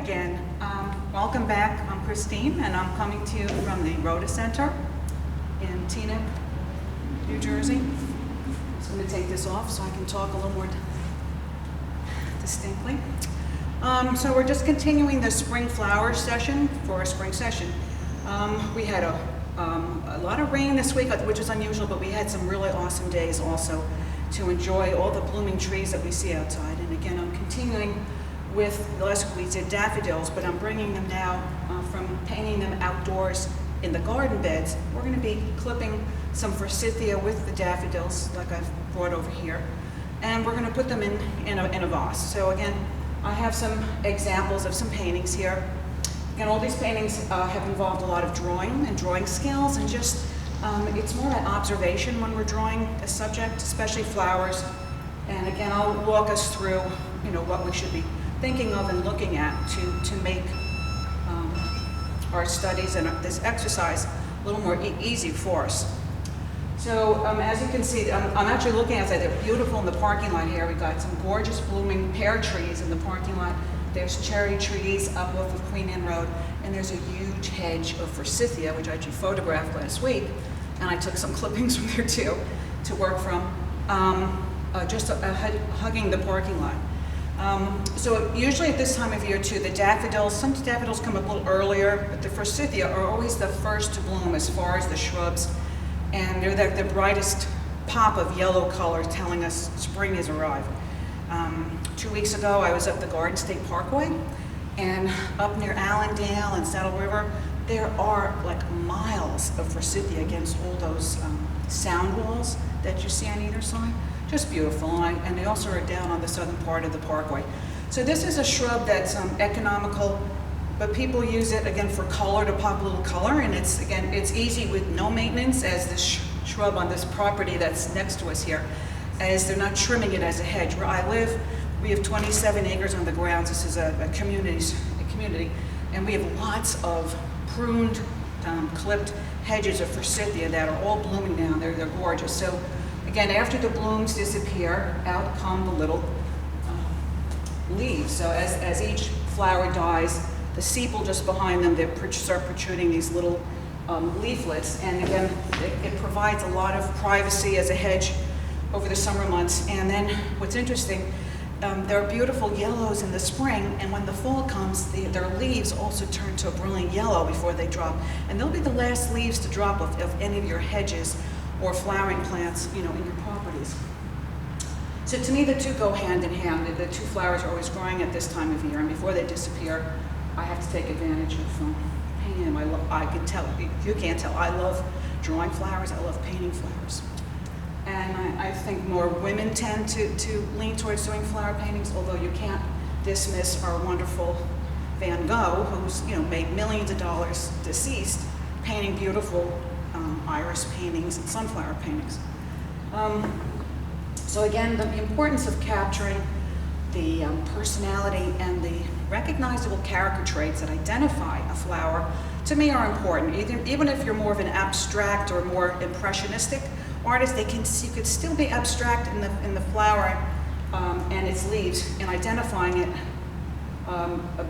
again. Welcome back. I'm Christine, and I'm coming to you from the Rhoda Center in Teaneck, New Jersey. So I'm going to take this off so I can talk a little more distinctly. So we're just continuing the spring flower session for our spring session. We had a lot of rain this week, which is unusual, but we had some really awesome days also to enjoy all the blooming trees that we see outside. And again, I'm continuing with, last week we did daffodils, but I'm bringing them now from painting them outdoors in the garden beds. We're going to be clipping some Forsythia with the daffodils, like I've brought over here, and we're going to put them in a vase. So again, I have some examples of some paintings here. Again, all these paintings have involved a lot of drawing and drawing skills, and just it's more about observation when we're drawing a subject, especially flowers. And again, I'll walk us through, what we should be thinking of and looking at to make our studies and this exercise a little more easy for us. So as you can see, I'm actually looking outside. They're beautiful in the parking lot here. We've got some gorgeous blooming pear trees in the parking lot. There's cherry trees up off of Queen Anne Road, and there's a huge hedge of Forsythia, which I actually photographed last week, and I took some clippings from there too to work from, hugging the parking lot. So usually at this time of year too, the daffodils, some daffodils come up a little earlier, but the Forsythia are always the first to bloom as far as the shrubs, and they're the brightest pop of yellow color telling us spring has arrived. 2 weeks ago I was up the Garden State Parkway, and up near Allendale and Saddle River, there are like miles of Forsythia against all those sound walls that you see on either side. Just beautiful, and they also are down on the southern part of the parkway. So this is a shrub that's economical, but people use it again for color, to pop a little color, and it's easy with no maintenance, as this shrub on this property that's next to us here, as they're not trimming it as a hedge. Where I live, we have 27 acres on the grounds. This is a community, and we have lots of pruned, clipped hedges of Forsythia that are all blooming now. They're gorgeous. So again, after the blooms disappear, out come the little leaves. So as each flower dies, the sepal just behind them, they start protruding these little leaflets. And again, it provides a lot of privacy as a hedge over the summer months. And then what's interesting, there are beautiful yellows in the spring, and when the fall comes, their leaves also turn to a brilliant yellow before they drop. And they'll be the last leaves to drop of any of your hedges or flowering plants, in your properties. So to me, the two go hand in hand. The two flowers are always growing at this time of year, and before they disappear, I have to take advantage of painting them. I can tell, you can't tell, I love drawing flowers, I love painting flowers. And I think more women tend to lean towards doing flower paintings, although you can't dismiss our wonderful Van Gogh, who's made millions of dollars deceased, painting beautiful iris paintings and sunflower paintings. So again, the importance of capturing the personality and the recognizable character traits that identify a flower, to me, are important. Even if you're more of an abstract or more impressionistic artist, you could still be abstract in the flower and its leaves, and identifying it,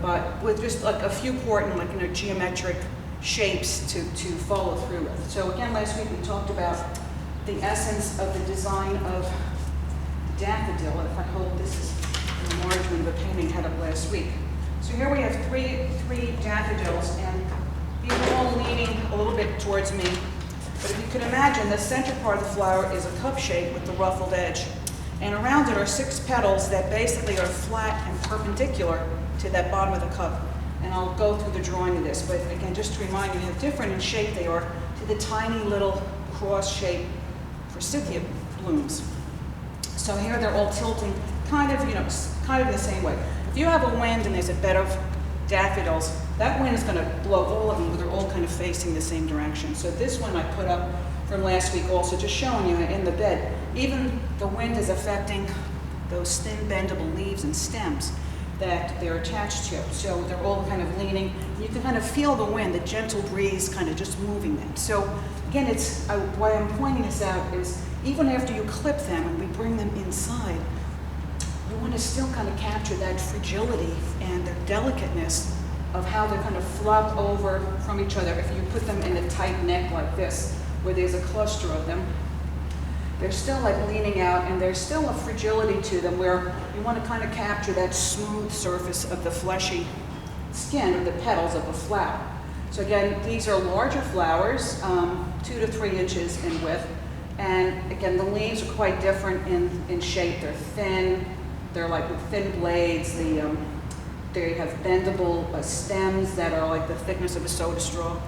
but with just like a few important, geometric shapes to follow through with. So again, last week we talked about the essence of the design of the daffodil. If I hold this is an enlargement of a painting I had up last week. So here we have three daffodils, and these are all leaning a little bit towards me. But if you can imagine, the center part of the flower is a cup shape with the ruffled edge. And around it are 6 petals that basically are flat and perpendicular to that bottom of the cup. And I'll go through the drawing of this, but again, just to remind you how different in shape they are to the tiny little cross-shaped Forsythia blooms. So here they're all tilting kind of in the same way. If you have a wind and there's a bed of daffodils, that wind is going to blow all of them, but they're all kind of facing the same direction. So this one I put up from last week also, just showing you in the bed, even the wind is affecting those thin bendable leaves and stems that they're attached to. So they're all kind of leaning. You can kind of feel the wind, the gentle breeze kind of just moving them. So again, why I'm pointing this out is even after you clip them and we bring them inside, you want to still kind of capture that fragility and the delicateness of how they're kind of flop over from each other. If you put them in a tight neck like this, where there's a cluster of them, they're still like leaning out, and there's still a fragility to them where you want to kind of capture that smooth surface of the fleshy skin of the petals of a flower. So again, these are larger flowers, 2 to 3 inches in width. And again, the leaves are quite different in shape. They're thin, they're like with thin blades. They have bendable stems that are like the thickness of a soda straw.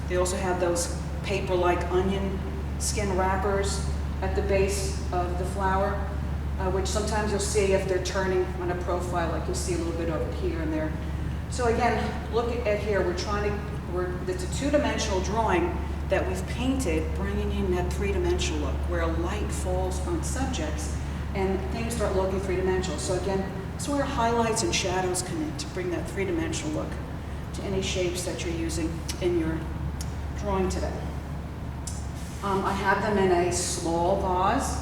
They also have those paper-like onion skin wrappers at the base of the flower, which sometimes you'll see if they're turning on a profile, like you'll see a little bit of it here and there. So again, look at here, it's a two-dimensional drawing that we've painted, bringing in that three-dimensional look, where light falls on subjects and things start looking three-dimensional. So again, it's where highlights and shadows come in to bring that three-dimensional look to any shapes that you're using in your drawing today. I have them in a small vase,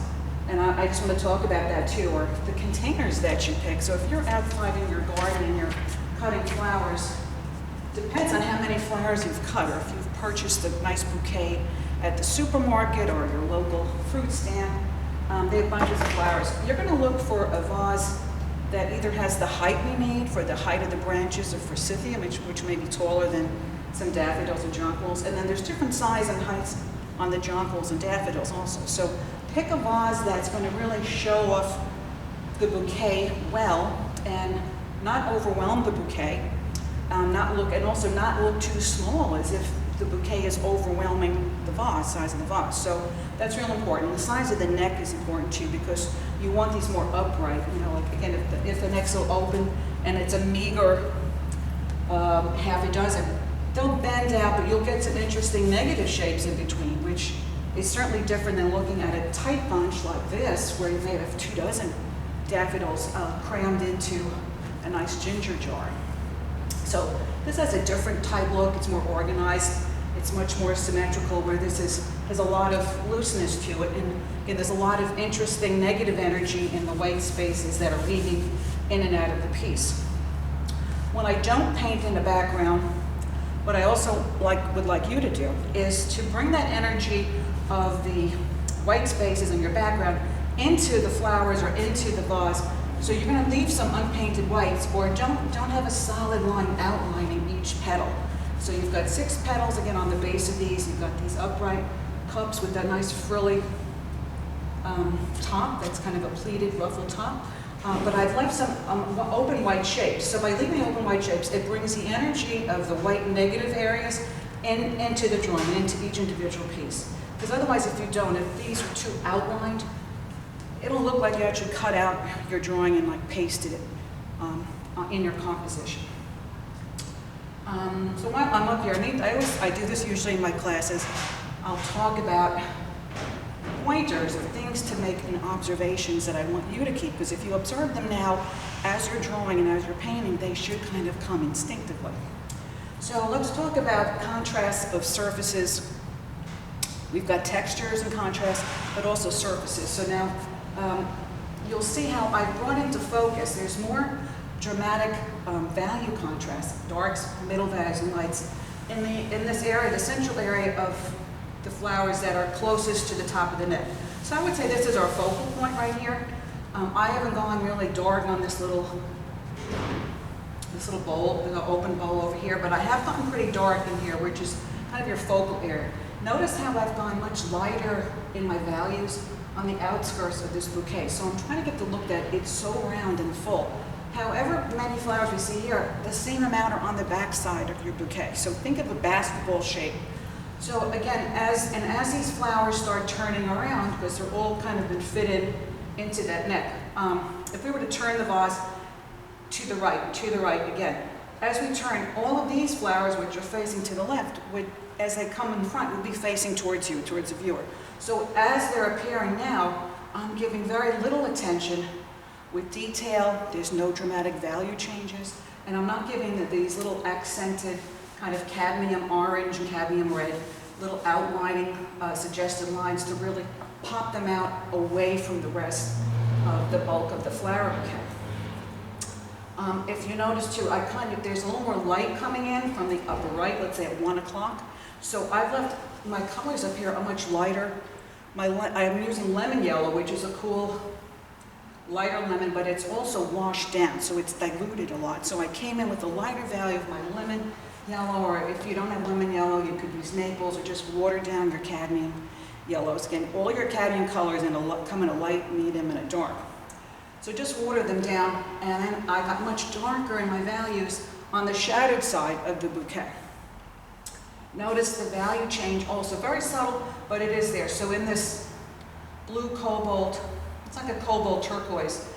and I just want to talk about that too, or the containers that you pick. So if you're outside in your garden and you're cutting flowers, depends on how many flowers you've cut, or if you've purchased a nice bouquet at the supermarket or your local fruit stand. They have bunches of flowers. You're going to look for a vase that either has the height we need for the height of the branches of Forsythia, which may be taller than some daffodils or jonquils, and then there's different size and heights on the jonquils and daffodils also. So pick a vase that's going to really show off the bouquet well and not overwhelm the bouquet, and also not look too small as if the bouquet is overwhelming the vase, size of the vase. So that's real important. The size of the neck is important too, because you want these more upright. You know, like again, if the neck's so open and it's a meager half a dozen, they'll bend out, but you'll get some interesting negative shapes in between, which is certainly different than looking at a tight bunch like this, where you may have 24 daffodils crammed into a nice ginger jar. So this has a different type look. It's more organized. It's much more symmetrical, where this has a lot of looseness to it. And again, there's a lot of interesting negative energy in the white spaces that are weaving in and out of the piece. When I don't paint in the background, what I also would like you to do is to bring that energy of the white spaces in your background into the flowers or into the vase. So you're going to leave some unpainted whites, or don't have a solid line outlining each petal. So you've got 6 petals again on the base of these. You've got these upright cups with that nice frilly top. That's kind of a pleated ruffled top. But I've left some open white shapes. So by leaving open white shapes, it brings the energy of the white negative areas into the drawing, into each individual piece. Because otherwise, if you don't, if these are too outlined, it'll look like you actually cut out your drawing and like pasted it in your composition. So while I'm up here, I do this usually in my classes. I'll talk about pointers or things to make and observations that I want you to keep, because if you observe them now as you're drawing and as you're painting, they should kind of come instinctively. So let's talk about contrasts of surfaces. We've got textures and contrast, but also surfaces. So now you'll see how I brought into focus. There's more dramatic value contrast, darks, middle values, and lights in this area, the central area of the flowers that are closest to the top of the neck. So I would say this is our focal point right here. I haven't gone really dark on this little bowl, the open bowl over here, but I have gotten pretty dark in here, which is kind of your focal area. Notice how I've gone much lighter in my values on the outskirts of this bouquet. So I'm trying to get the look that it's so round and full. However many flowers we see here, the same amount are on the back side of your bouquet. So think of a basketball shape. So again, as these flowers start turning around, because they're all kind of been fitted into that neck, if we were to turn the vase to the right again, as we turn, all of these flowers, which are facing to the left, as they come in front, would be facing towards you, towards the viewer. So as they're appearing now, I'm giving very little attention with detail. There's no dramatic value changes, and I'm not giving these little accented kind of cadmium orange and cadmium red, little outlining suggested lines to really pop them out away from the rest of the bulk of the flower bouquet. If you notice too, there's a little more light coming in from the upper right, let's say at 1 o'clock. So I've left my colors up here are much lighter. I'm using lemon yellow, which is a cool lighter lemon, but it's also washed down, so it's diluted a lot. So I came in with a lighter value of my lemon yellow, or if you don't have lemon yellow, you could use maples or just water down your cadmium yellows. Again, all your cadmium colors come in a light, medium, and a dark. So just water them down, and then I got much darker in my values on the shadowed side of the bouquet. Notice the value change also, very subtle, but it is there. So in this blue cobalt, it's like a cobalt turquoise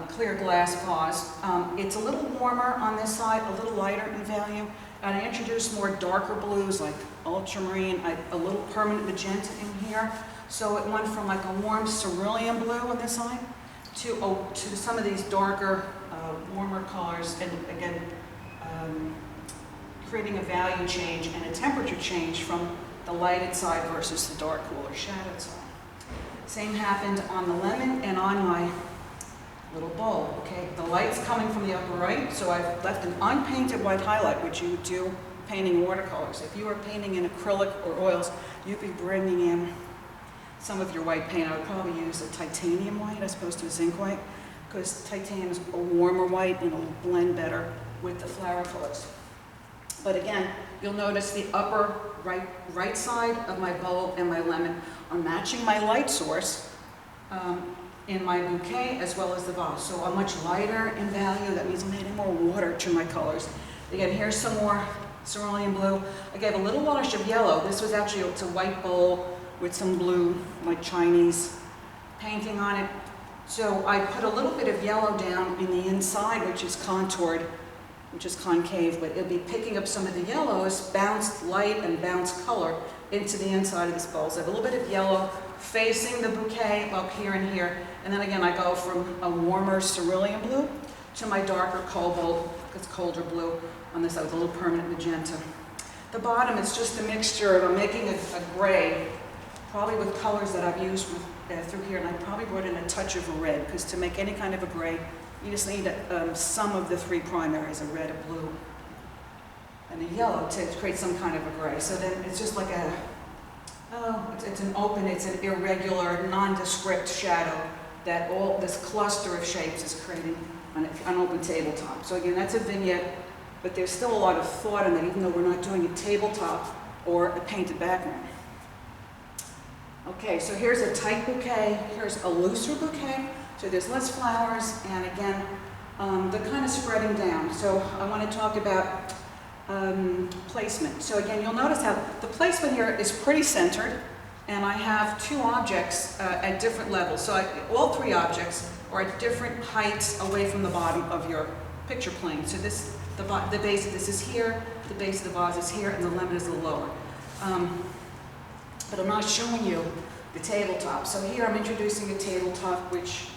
clear glass vase, it's a little warmer on this side, a little lighter in value, and I introduced more darker blues like ultramarine, a little permanent magenta in here. So it went from like a warm cerulean blue on this side to some of these darker, warmer colors, and again, creating a value change and a temperature change from the lighted side versus the dark, cooler, shadowed side. Same happened on the lemon and on my little bowl, okay? The light's coming from the upper right, so I've left an unpainted white highlight, which you would do painting watercolors. If you were painting in acrylic or oils, you'd be bringing in some of your white paint. I would probably use a titanium white as opposed to a zinc white, because titanium is a warmer white and it'll blend better with the flower colors. But again, you'll notice the upper right side of my bowl and my lemon are matching my light source in my bouquet as well as the vase. So I'm much lighter in value. That means I'm adding more water to my colors. Again, here's some more cerulean blue. I gave a little wash of yellow. This was actually, it's a white bowl with some blue, like Chinese painting on it. So I put a little bit of yellow down in the inside, which is contoured, which is concave, but it'll be picking up some of the yellows, bounced light and bounced color into the inside of this bowl. So I have a little bit of yellow facing the bouquet up here and here, and then again I go from a warmer cerulean blue to my darker cobalt, it's colder blue on this side with a little permanent magenta. The bottom is just a mixture of, I'm making a gray, probably with colors that I've used through here, and I probably brought in a touch of a red, because to make any kind of a gray, you just need some of the three primaries, a red, a blue, and a yellow to create some kind of a gray. So then it's just like it's an irregular, nondescript shadow that all this cluster of shapes is creating on an open tabletop. So again, that's a vignette, but there's still a lot of thought in that, even though we're not doing a tabletop or a painted background. Okay, so here's a tight bouquet, here's a looser bouquet. So there's less flowers, and again, they're kind of spreading down. So I want to talk about placement. So again, you'll notice how the placement here is pretty centered, and I have two objects at different levels. So all three objects are at different heights away from the bottom of your picture plane. So the base of this is here, the base of the vase is here, and the lemon is a little lower. But I'm not showing you the tabletop. So here I'm introducing a tabletop, which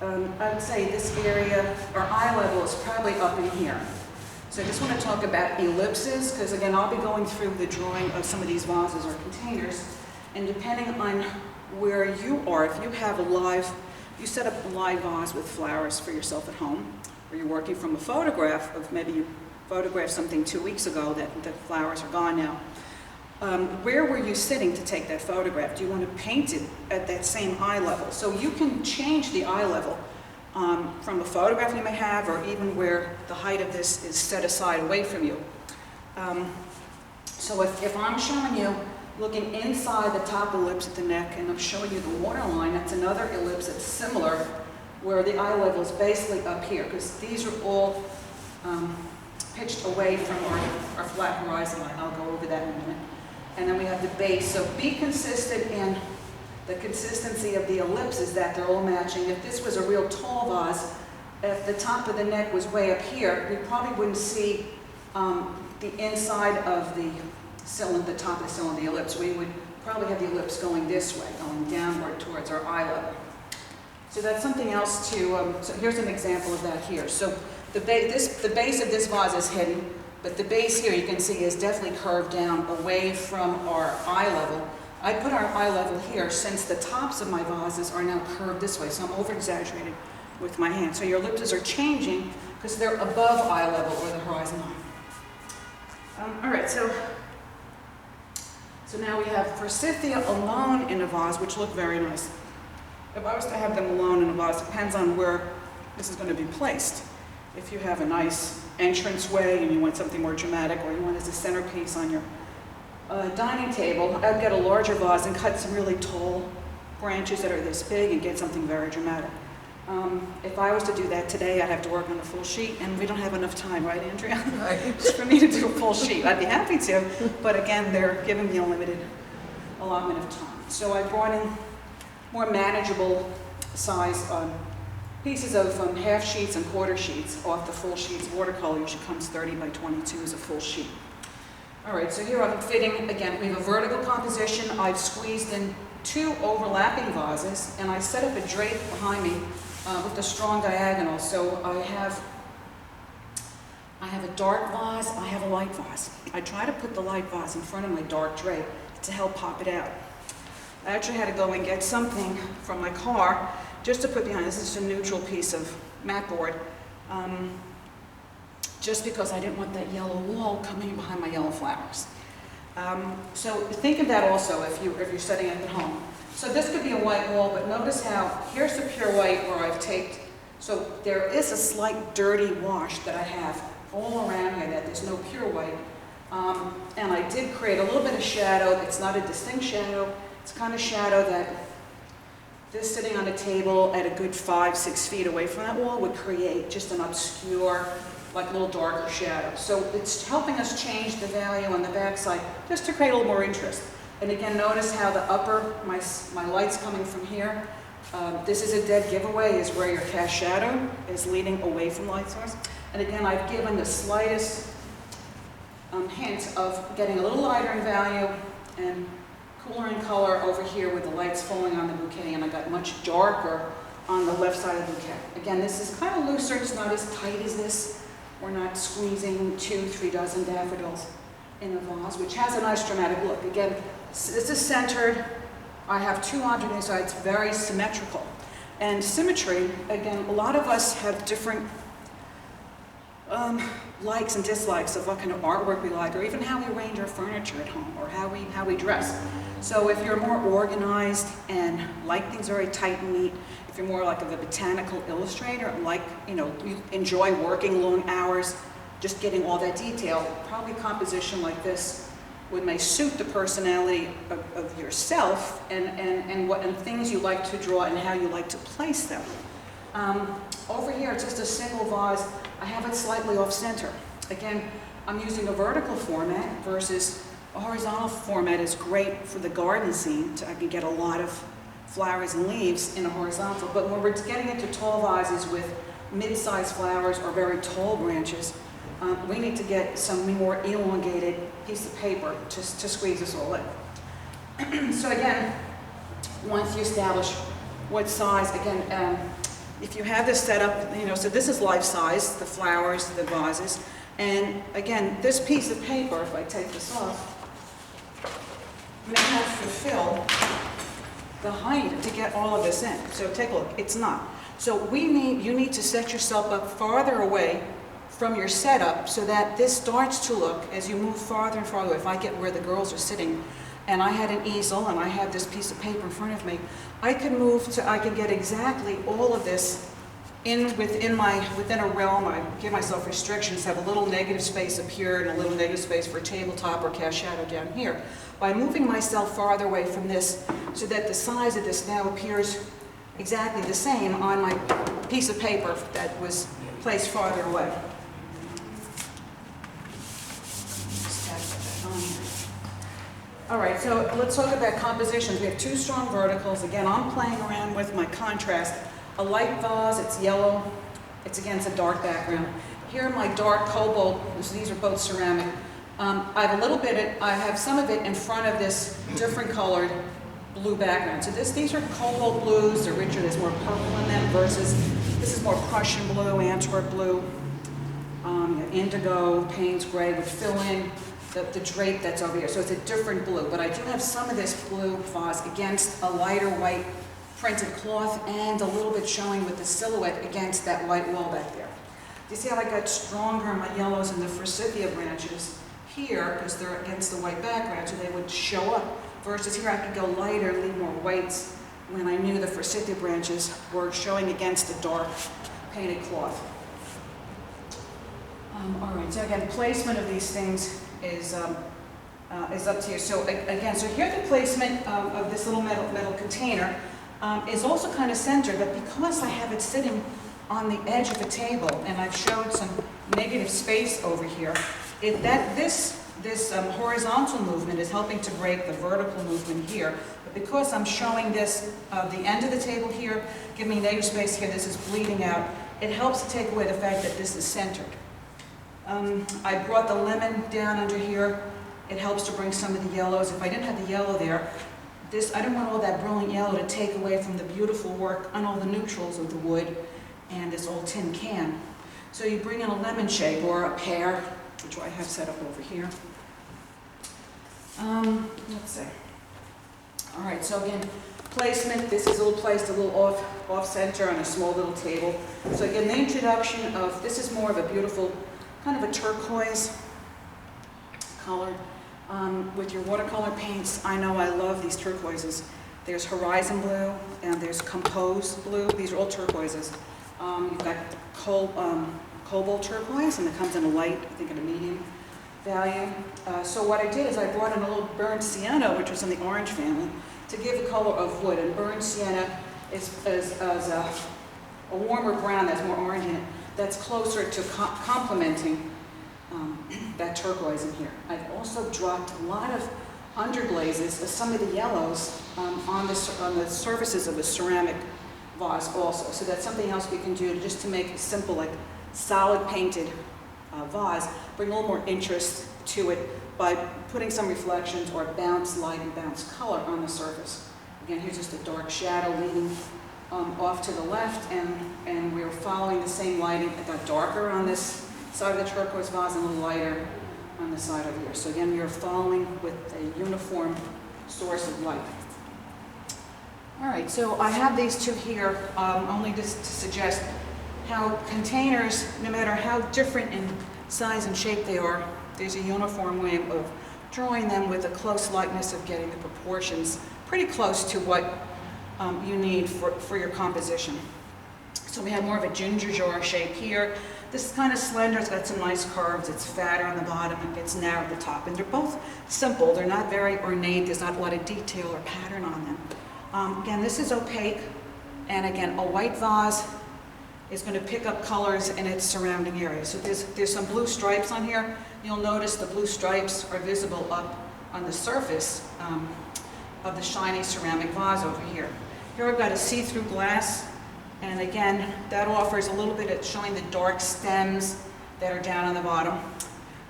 I would say this area, or eye level, is probably up in here. So I just want to talk about ellipses, because again, I'll be going through the drawing of some of these vases or containers, and depending on where you are, if you have you set up a live vase with flowers for yourself at home, or you're working from a photograph of, maybe you photographed something 2 weeks ago that the flowers are gone now. Where were you sitting to take that photograph? Do you want to paint it at that same eye level? So you can change the eye level from a photograph you may have, or even where the height of this is set aside away from you. So if I'm showing you looking inside the top ellipse at the neck, and I'm showing you the waterline, that's another ellipse that's similar, where the eye level is basically up here, because these are all pitched away from our flat horizon line. I'll go over that in a minute. And then we have the base. So be consistent in the consistency of the ellipses, that they're all matching. If this was a real tall vase, if the top of the neck was way up here, we probably wouldn't see the inside of the cylinder, the top of the cylinder, the ellipse. We would probably have the ellipse going this way, going downward towards our eye level. So that's something else to, so here's an example of that here. So the base of this vase is hidden, but the base here you can see is definitely curved down away from our eye level. I put our eye level here since the tops of my vases are now curved this way, so I'm over-exaggerating with my hand. So your ellipses are changing because they're above eye level or the horizon line. All right, so now we have Forsythia alone in a vase, which look very nice. If I was to have them alone in a vase, it depends on where this is going to be placed. If you have a nice entranceway and you want something more dramatic, or you want as a centerpiece on your dining table, I'd get a larger vase and cut some really tall branches that are this big and get something very dramatic. If I was to do that today, I'd have to work on a full sheet, and we don't have enough time, right, Andrea? Right. For me to do a full sheet. I'd be happy to, but again, they're giving me a limited allotment of time. So I brought in more manageable size pieces of half sheets and quarter sheets off the full sheets. Watercolor usually comes 30 by 22 as a full sheet. All right, so here I'm fitting, again, we have a vertical composition. I've squeezed in 2 overlapping vases, and I set up a drape behind me with a strong diagonal. So I have a dark vase, I have a light vase. I try to put the light vase in front of my dark drape to help pop it out. I actually had to go and get something from my car just to put behind. This is a neutral piece of mat board, just because I didn't want that yellow wall coming behind my yellow flowers. So think of that also if you're setting it at home. So this could be a white wall, but notice how here's the pure white where I've taped. So there is a slight dirty wash that I have all around here that there's no pure white. And I did create a little bit of shadow. It's not a distinct shadow. It's kind of shadow that this sitting on a table at a good 5-6 feet away from that wall would create just an obscure, like little darker shadow. So it's helping us change the value on the backside just to create a little more interest. And again, notice how the upper, my light's coming from here. This is a dead giveaway, is where your cast shadow is leading away from light source. And again, I've given the slightest hint of getting a little lighter in value and cooler in color over here with the lights falling on the bouquet, and I got much darker on the left side of the bouquet. Again, this is kind of looser, it's not as tight as this. We're not squeezing 2-3 dozen daffodils in a vase, which has a nice dramatic look. Again, this is centered. I have 2 underneath, so it's very symmetrical. And symmetry, again, a lot of us have different likes and dislikes of what kind of artwork we like, or even how we arrange our furniture at home, or how we dress. So if you're more organized and like things very tight and neat, if you're more like a botanical illustrator, like, you enjoy working long hours, just getting all that detail, probably composition like this may suit the personality of yourself and things you like to draw and how you like to place them. Over here, it's just a single vase. I have it slightly off center. Again, I'm using a vertical format versus a horizontal format is great for the garden scene. I can get a lot of flowers and leaves in a horizontal, but when we're getting into tall vases with mid-sized flowers or very tall branches, we need to get some more elongated piece of paper to squeeze this all in. So again, once you establish what size, again, if you have this set up, so this is life size, the flowers, the vases, and again, this piece of paper, if I take this off, may have to fill the height to get all of this in. So take a look, it's not. So you need to set yourself up farther away from your setup so that this starts to look, as you move farther and farther away. If I get where the girls are sitting, and I had an easel and I had this piece of paper in front of me, I can get exactly all of this within a realm. I give myself restrictions, have a little negative space up here and a little negative space for tabletop or cast shadow down here. By moving myself farther away from this so that the size of this now appears exactly the same on my piece of paper that was placed farther away. All right, so let's talk about compositions. We have 2 strong verticals. Again, I'm playing around with my contrast. A light vase, it's yellow. It's against a dark background. Here, my dark cobalt, so these are both ceramic. I have some of it in front of this different colored blue background. So these are cobalt blues. They're richer, there's more purple in them versus this is more Prussian blue, Antwerp blue, indigo, Payne's gray would fill in the drape that's over here. So it's a different blue, but I do have some of this blue vase against a lighter white printed cloth and a little bit showing with the silhouette against that white wall back there. You see how I got stronger in my yellows in the Forsythia branches here, because they're against the white background, so they would show up. Versus here I could go lighter and leave more whites when I knew the Forsythia branches were showing against the dark painted cloth. All right, so again, placement of these things is up to you. So again, so here the placement of this little metal container is also kind of centered, but because I have it sitting on the edge of a table, and I've showed some negative space over here, this horizontal movement is helping to break the vertical movement here. But because I'm showing this, the end of the table here, giving me negative space here, this is bleeding out, it helps to take away the fact that this is centered. I brought the lemon down under here. It helps to bring some of the yellows. If I didn't have the yellow there, I don't want all that brilliant yellow to take away from the beautiful work on all the neutrals of the wood and this old tin can. So you bring in a lemon shape or a pear, which I have set up over here. Let's see. All right, so again, placement. This is all placed a little off center on a small little table. So again, the introduction of, this is more of a beautiful, kind of a turquoise color. With your watercolor paints, I know I love these turquoises. There's Horizon Blue and there's Compose Blue. These are all turquoises. You've got Cobalt turquoise, and it comes in a light, I think in a medium value. So what I did is I brought in a little burnt sienna, which was in the orange family, to give the color of wood. And burnt sienna is a warmer brown that's more orange in it, that's closer to complementing that turquoise in here. I've also dropped a lot of underglazes of some of the yellows on the surfaces of a ceramic vase also. So that's something else we can do just to make a simple, like solid painted vase, bring a little more interest to it by putting some reflections or bounce light and bounce color on the surface. Again, here's just a dark shadow leading off to the left, and we're following the same lighting. It got darker on this side of the turquoise vase and a little lighter on the side over here. So again, we are following with a uniform source of light. All right, so I have these two here only just to suggest how containers, no matter how different in size and shape they are, there's a uniform way of drawing them with a close likeness of getting the proportions pretty close to what you need for your composition. So we have more of a ginger jar shape here. This is kind of slender, it's got some nice curves, it's fatter on the bottom, and it's narrow at the top. And they're both simple, they're not very ornate, there's not a lot of detail or pattern on them. Again, this is opaque, and again, a white vase is going to pick up colors in its surrounding area. So there's some blue stripes on here. You'll notice the blue stripes are visible up on the surface of the shiny ceramic vase over here. Here I've got a see-through glass, and again, that offers a little bit of showing the dark stems that are down on the bottom.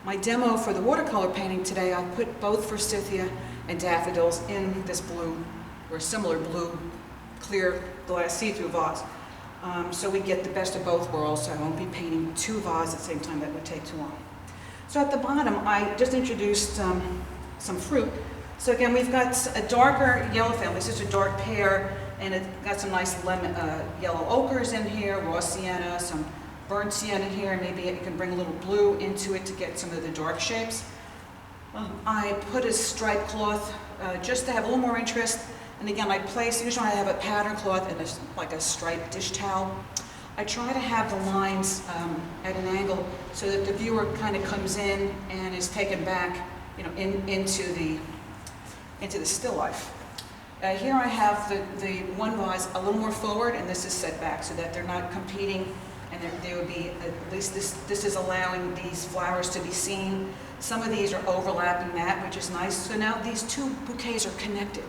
My demo for the watercolor painting today, I put both Forsythia and Daffodils in this blue, or similar blue, clear glass see-through vase. So we get the best of both worlds, so I won't be painting two vases at the same time, that would take too long. So at the bottom, I just introduced some fruit. So again, we've got a darker yellow family. This is a dark pear, and it's got some nice lemon, yellow ochres in here, raw sienna, some burnt sienna here, and maybe you can bring a little blue into it to get some of the dark shapes. I put a striped cloth just to have a little more interest. And again, usually I have a pattern cloth and like a striped dish towel. I try to have the lines at an angle so that the viewer kind of comes in and is taken back, into the still life. Here I have the one vase a little more forward, and this is set back so that they're not competing, and there would be, at least this is allowing these flowers to be seen. Some of these are overlapping that, which is nice. So now these two bouquets are connected.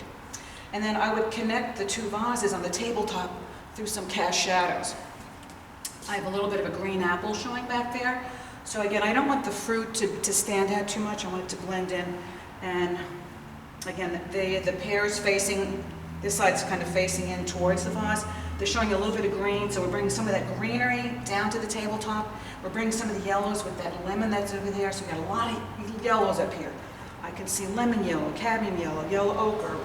And then I would connect the two vases on the tabletop through some cast shadows. I have a little bit of a green apple showing back there. So again, I don't want the fruit to stand out too much. I want it to blend in. And again, the pears facing, this side's kind of facing in towards the vase. They're showing a little bit of green, so we're bringing some of that greenery down to the tabletop. We're bringing some of the yellows with that lemon that's over there. So we've got a lot of yellows up here. I can see lemon yellow, cadmium yellow, yellow ochre,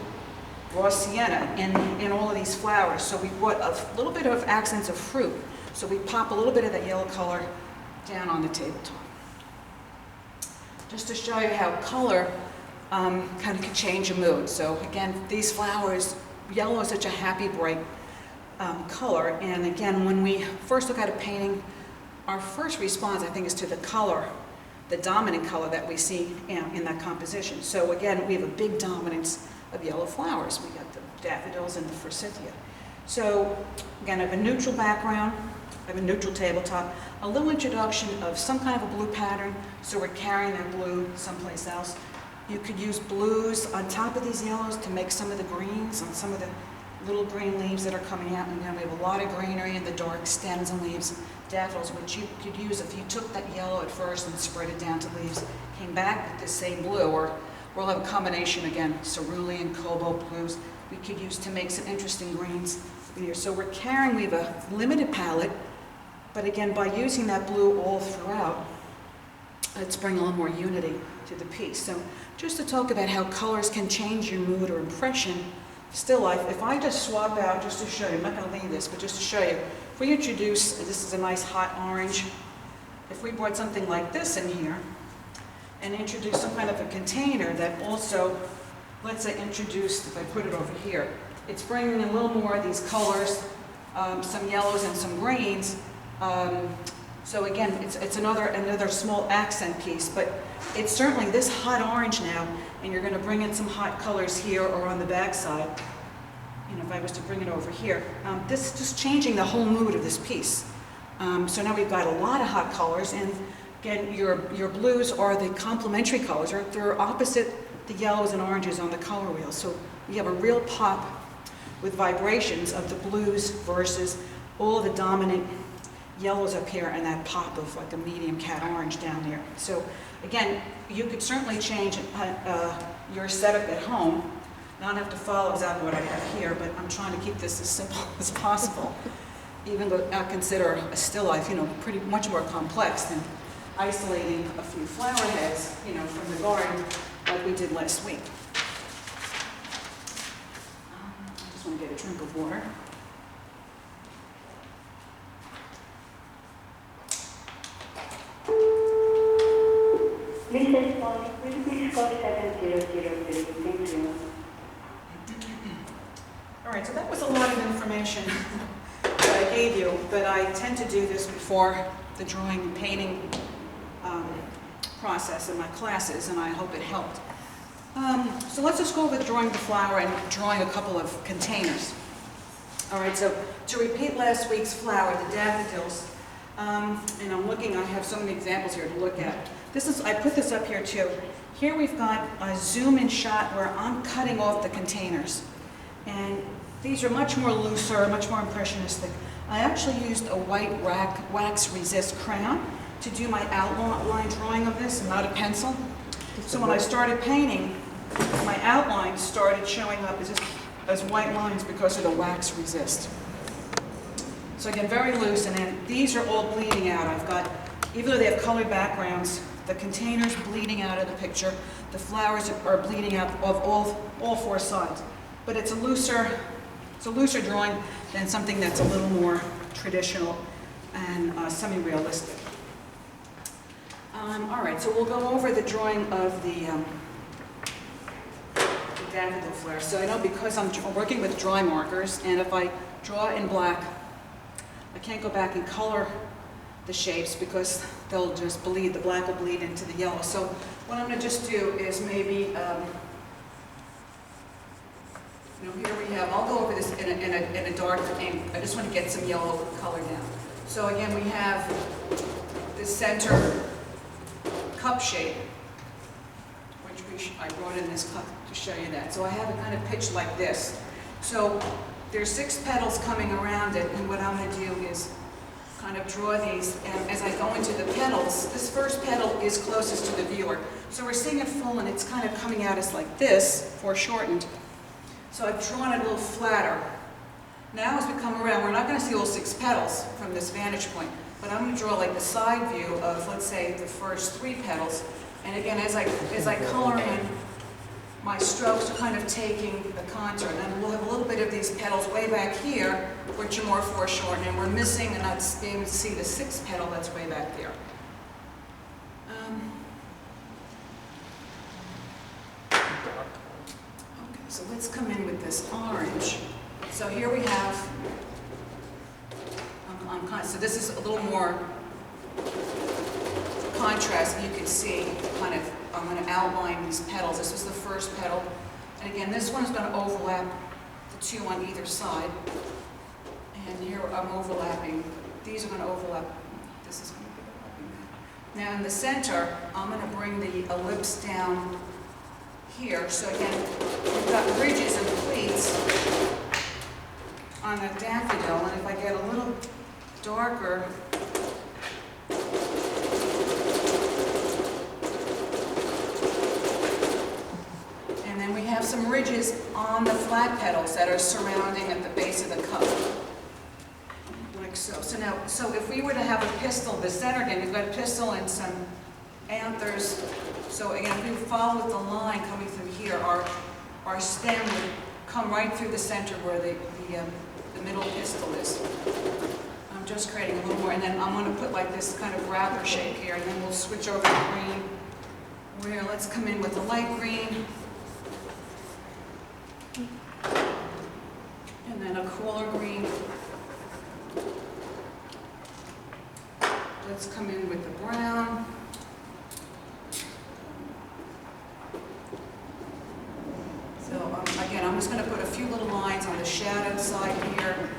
raw sienna in all of these flowers. So we put a little bit of accents of fruit. So we pop a little bit of that yellow color down on the tabletop. Just to show you how color kind of can change a mood. So again, these flowers, yellow is such a happy, bright color. And again, when we first look at a painting, our first response, I think, is to the color, the dominant color that we see in that composition. So again, we have a big dominance of yellow flowers. We got the daffodils and the forsythia. So again, I have a neutral background, I have a neutral tabletop, a little introduction of some kind of a blue pattern, so we're carrying that blue someplace else. You could use blues on top of these yellows to make some of the greens on some of the little green leaves that are coming out. And then we have a lot of greenery in the dark stems and leaves, daffodils, which you could use if you took that yellow at first and spread it down to leaves, came back with the same blue, or we'll have a combination again, cerulean, cobalt blues, we could use to make some interesting greens here. So we're carrying, we have a limited palette, but again, by using that blue all throughout, let's bring a little more unity to the piece. So just to talk about how colors can change your mood or impression, still life, if I just swap out, just to show you, I'm not going to leave this, but just to show you, if we introduce, this is a nice hot orange, if we brought something like this in here, and introduce some kind of a container that also, let's say introduced, if I put it over here, it's bringing in a little more of these colors, some yellows and some greens. So again, it's another small accent piece, but it's certainly this hot orange now, and you're going to bring in some hot colors here or on the back side. You know, if I was to bring it over here, this is just changing the whole mood of this piece. So now we've got a lot of hot colors, and again, your blues are the complementary colors, or they're opposite the yellows and oranges on the color wheel. So we have a real pop with vibrations of the blues versus all the dominant yellows up here and that pop of like a medium cat orange down there. So again, you could certainly change your setup at home. Not have to follow exactly what I have here, but I'm trying to keep this as simple as possible. Even though I consider a still life, you know, pretty much more complex than isolating a few flower heads, you know, from the garden like we did last week. I just want to get a drink of water. Mrs. Bond, will you please call 7003? Thank you. All right, so that was a lot of information that I gave you, but I tend to do this before the drawing and painting process in my classes, and I hope it helped. So let's just go over drawing the flower and drawing a couple of containers. All right, so to repeat last week's flower, the daffodils, and I'm looking, I have so many examples here to look at. I put this up here too. Here we've got a zoom in shot where I'm cutting off the containers. And these are much more looser, much more impressionistic. I actually used a white wax resist crayon to do my outline drawing of this, and not a pencil. So when I started painting, my outlines started showing up as white lines because of the wax resist. So again, very loose, and then these are all bleeding out. I've got, even though they have colored backgrounds, the containers bleeding out of the picture, the flowers are bleeding out of all four sides. But it's a looser drawing than something that's a little more traditional and semi-realistic. All right, so we'll go over the drawing of the daffodil flare. So I know because I'm working with dry markers, and if I draw in black, I can't go back and color the shapes because they'll just bleed, the black will bleed into the yellow. So what I'm going to just do is maybe, you know, here we have, I'll go over this in a dark ink. I just want to get some yellow color down. So again, we have the center cup shape, which I brought in this cup to show you that. So I have it kind of pitched like this. So there's 6 petals coming around it, and what I'm going to do is kind of draw these, and as I go into the petals, this first petal is closest to the viewer. So we're seeing it full, and it's kind of coming at us like this, foreshortened. So I've drawn it a little flatter. Now as we come around, we're not going to see all 6 petals from this vantage point, but I'm going to draw like the side view of, let's say, the first 3 petals. And again, as I color in my strokes are kind of taking the contour. And then we'll have a little bit of these petals way back here, which are more foreshortened, and we're missing, and not being able to see the sixth petal that's way back there. Okay, so let's come in with this orange. So here we have, so this is a little more contrast. You can see kind of, I'm going to outline these petals. This was the first petal. And again, this one's going to overlap the two on either side. And here I'm overlapping. These are going to overlap. This is going to be overlapping that. Now in the center, I'm going to bring the ellipse down here. So again, we've got ridges and pleats on a daffodil. And if I get a little darker, and then we have some ridges on the flat petals that are surrounding at the base of the cup, like so. So now, so if we were to have a pistil, the center again, we've got a pistil and some anthers. So again, if we follow with the line coming through here, our stem would come right through the center where the middle pistil is. I'm just creating a little more, and then I'm going to put like this kind of wrapper shape here, and then we'll switch over to green. Where let's come in with the light green, and then a cooler green. Let's come in with the brown. So again, I'm just going to put a few little lines on the shadowed side here,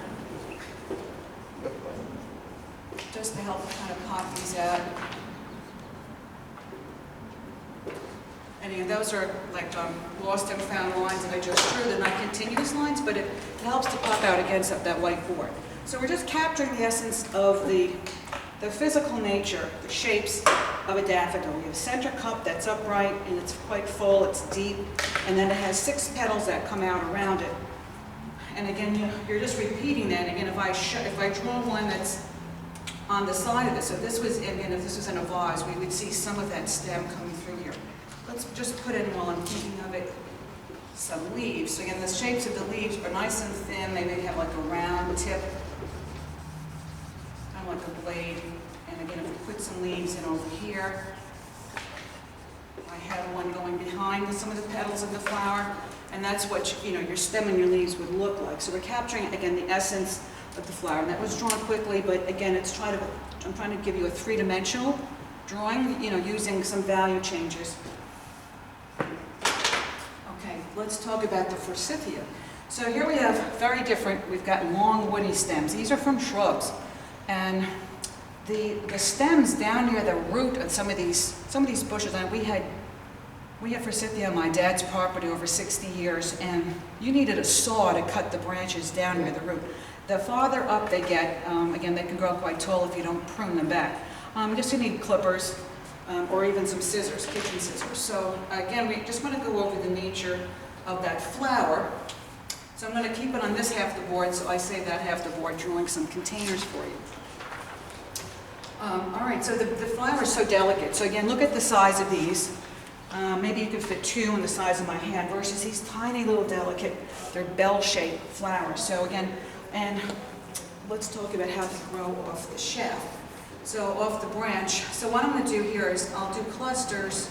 just to help kind of pop these out. And again, those are like lost and found lines that I just drew. They're not continuous lines, but it helps to pop out against that white board. So we're just capturing the essence of the physical nature, the shapes of a daffodil. You have a center cup that's upright and it's quite full, it's deep, and then it has 6 petals that come out around it. And again, you're just repeating that. Again, if I draw one that's on the side of this, so if this was in a vase, we would see some of that stem coming through here. Let's just put in, while I'm thinking of it, some leaves. So again, the shapes of the leaves are nice and thin. They may have like a round tip, kind of like a blade. And again, if we put some leaves in over here, I have one going behind some of the petals of the flower, and that's what your stem and your leaves would look like. So we're capturing, again, the essence of the flower. And that was drawn quickly, but again, I'm trying to give you a three-dimensional drawing, using some value changes. Okay, let's talk about the Forsythia. So here we have very different, we've got long woody stems. These are from shrubs. And the stems down near the root of some of these bushes, and we had Forsythia on my dad's property over 60 years, and you needed a saw to cut the branches down near the root. The farther up they get, again, they can grow quite tall if you don't prune them back. Just you need clippers, or even some scissors, kitchen scissors. So again, we just want to go over the nature of that flower. So I'm going to keep it on this half the board, so I save that half the board drawing some containers for you. All right, so the flower is so delicate. So again, look at the size of these. Maybe you could fit 2 in the size of my hand versus these tiny little delicate, they're bell-shaped flowers. So again, and let's talk about how they grow off the shaft. So off the branch. So what I'm going to do here is I'll do clusters.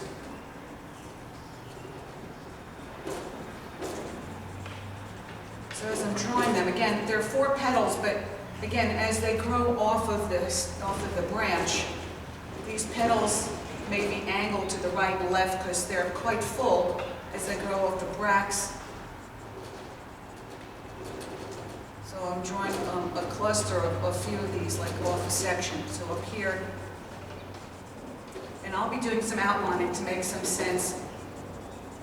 So as I'm drawing them, again, there are 4 petals, but again, as they grow off of the branch, these petals may be angled to the right and left because they're quite full as they grow off the bracts. So I'm drawing a cluster of a few of these, like off a section. So up here, and I'll be doing some outlining to make some sense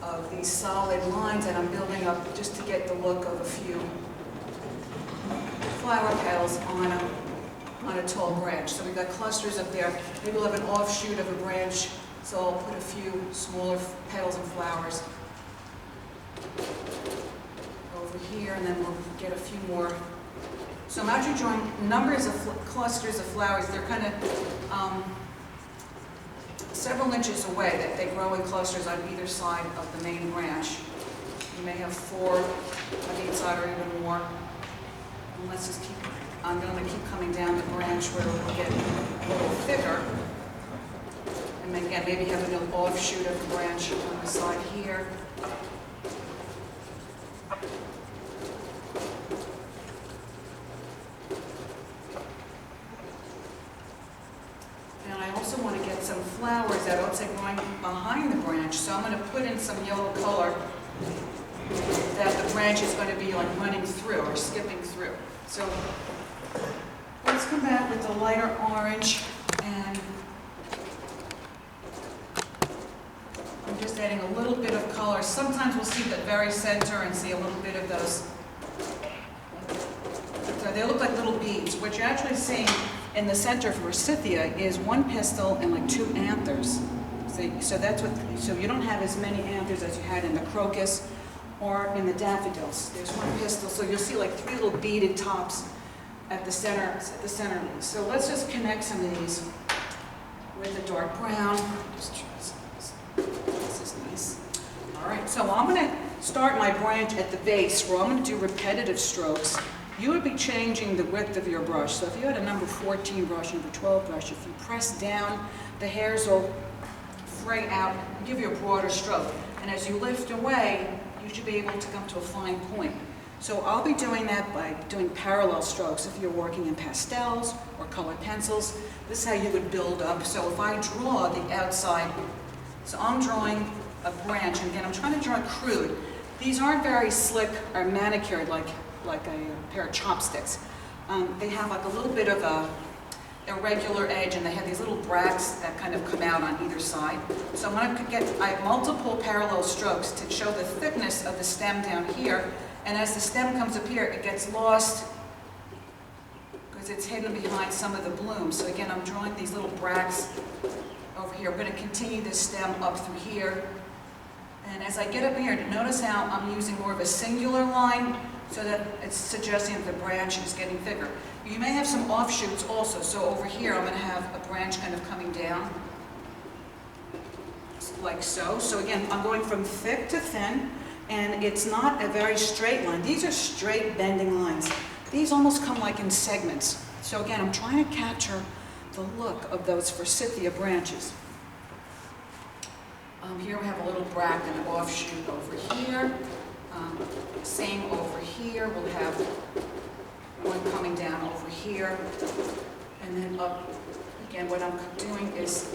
of these solid lines that I'm building up just to get the look of a few flower petals on a tall branch. So we've got clusters up there. Maybe we'll have an offshoot of a branch, so I'll put a few smaller petals and flowers over here, and then we'll get a few more. So I'm actually drawing numbers of clusters of flowers. They're kind of several inches away, that they grow in clusters on either side of the main branch. You may have 4 on each side or even more. And let's just keep, I'm going to keep coming down the branch where it will get a little thicker. And again, maybe have an offshoot of the branch on the side here. And I also want to get some flowers that outside growing behind the branch. So I'm going to put in some yellow color that the branch is going to be like running through or skipping through. So let's come back with the lighter orange, and I'm just adding a little bit of color. Sometimes we'll see the very center and see a little bit of those. So they look like little beads. What you're actually seeing in the center of Forsythia is 1 pistil and like 2 anthers. So that's what. So you don't have as many anthers as you had in the crocus or in the daffodils. There's 1 pistil, so you'll see like 3 little beaded tops at the center leaves. So let's just connect some of these with the dark brown. Just try this is nice. All right, so I'm going to start my branch at the base where I'm going to do repetitive strokes. You would be changing the width of your brush. So if you had a number 14 brush, number 12 brush, if you press down, the hairs will fray out and give you a broader stroke. And as you lift away, you should be able to come to a fine point. So I'll be doing that by doing parallel strokes if you're working in pastels or colored pencils. This is how you would build up. So if I draw the outside, so I'm drawing a branch, and again, I'm trying to draw crude. These aren't very slick or manicured like a pair of chopsticks. They have like a little bit of a irregular edge, and they have these little bracts that kind of come out on either side. So I'm going to I have multiple parallel strokes to show the thickness of the stem down here, and as the stem comes up here, it gets lost because it's hidden behind some of the blooms. So again, I'm drawing these little bracts over here. I'm going to continue this stem up through here, and as I get up here, notice how I'm using more of a singular line so that it's suggesting that the branch is getting thicker. You may have some offshoots also. So over here, I'm going to have a branch kind of coming down, like so. So again, I'm going from thick to thin, and it's not a very straight line. These are straight bending lines. These almost come like in segments. So again, I'm trying to capture the look of those Forsythia branches. Here we have a little bract and an offshoot over here. Same over here. We'll have one coming down over here, and then up. Again, what I'm doing is,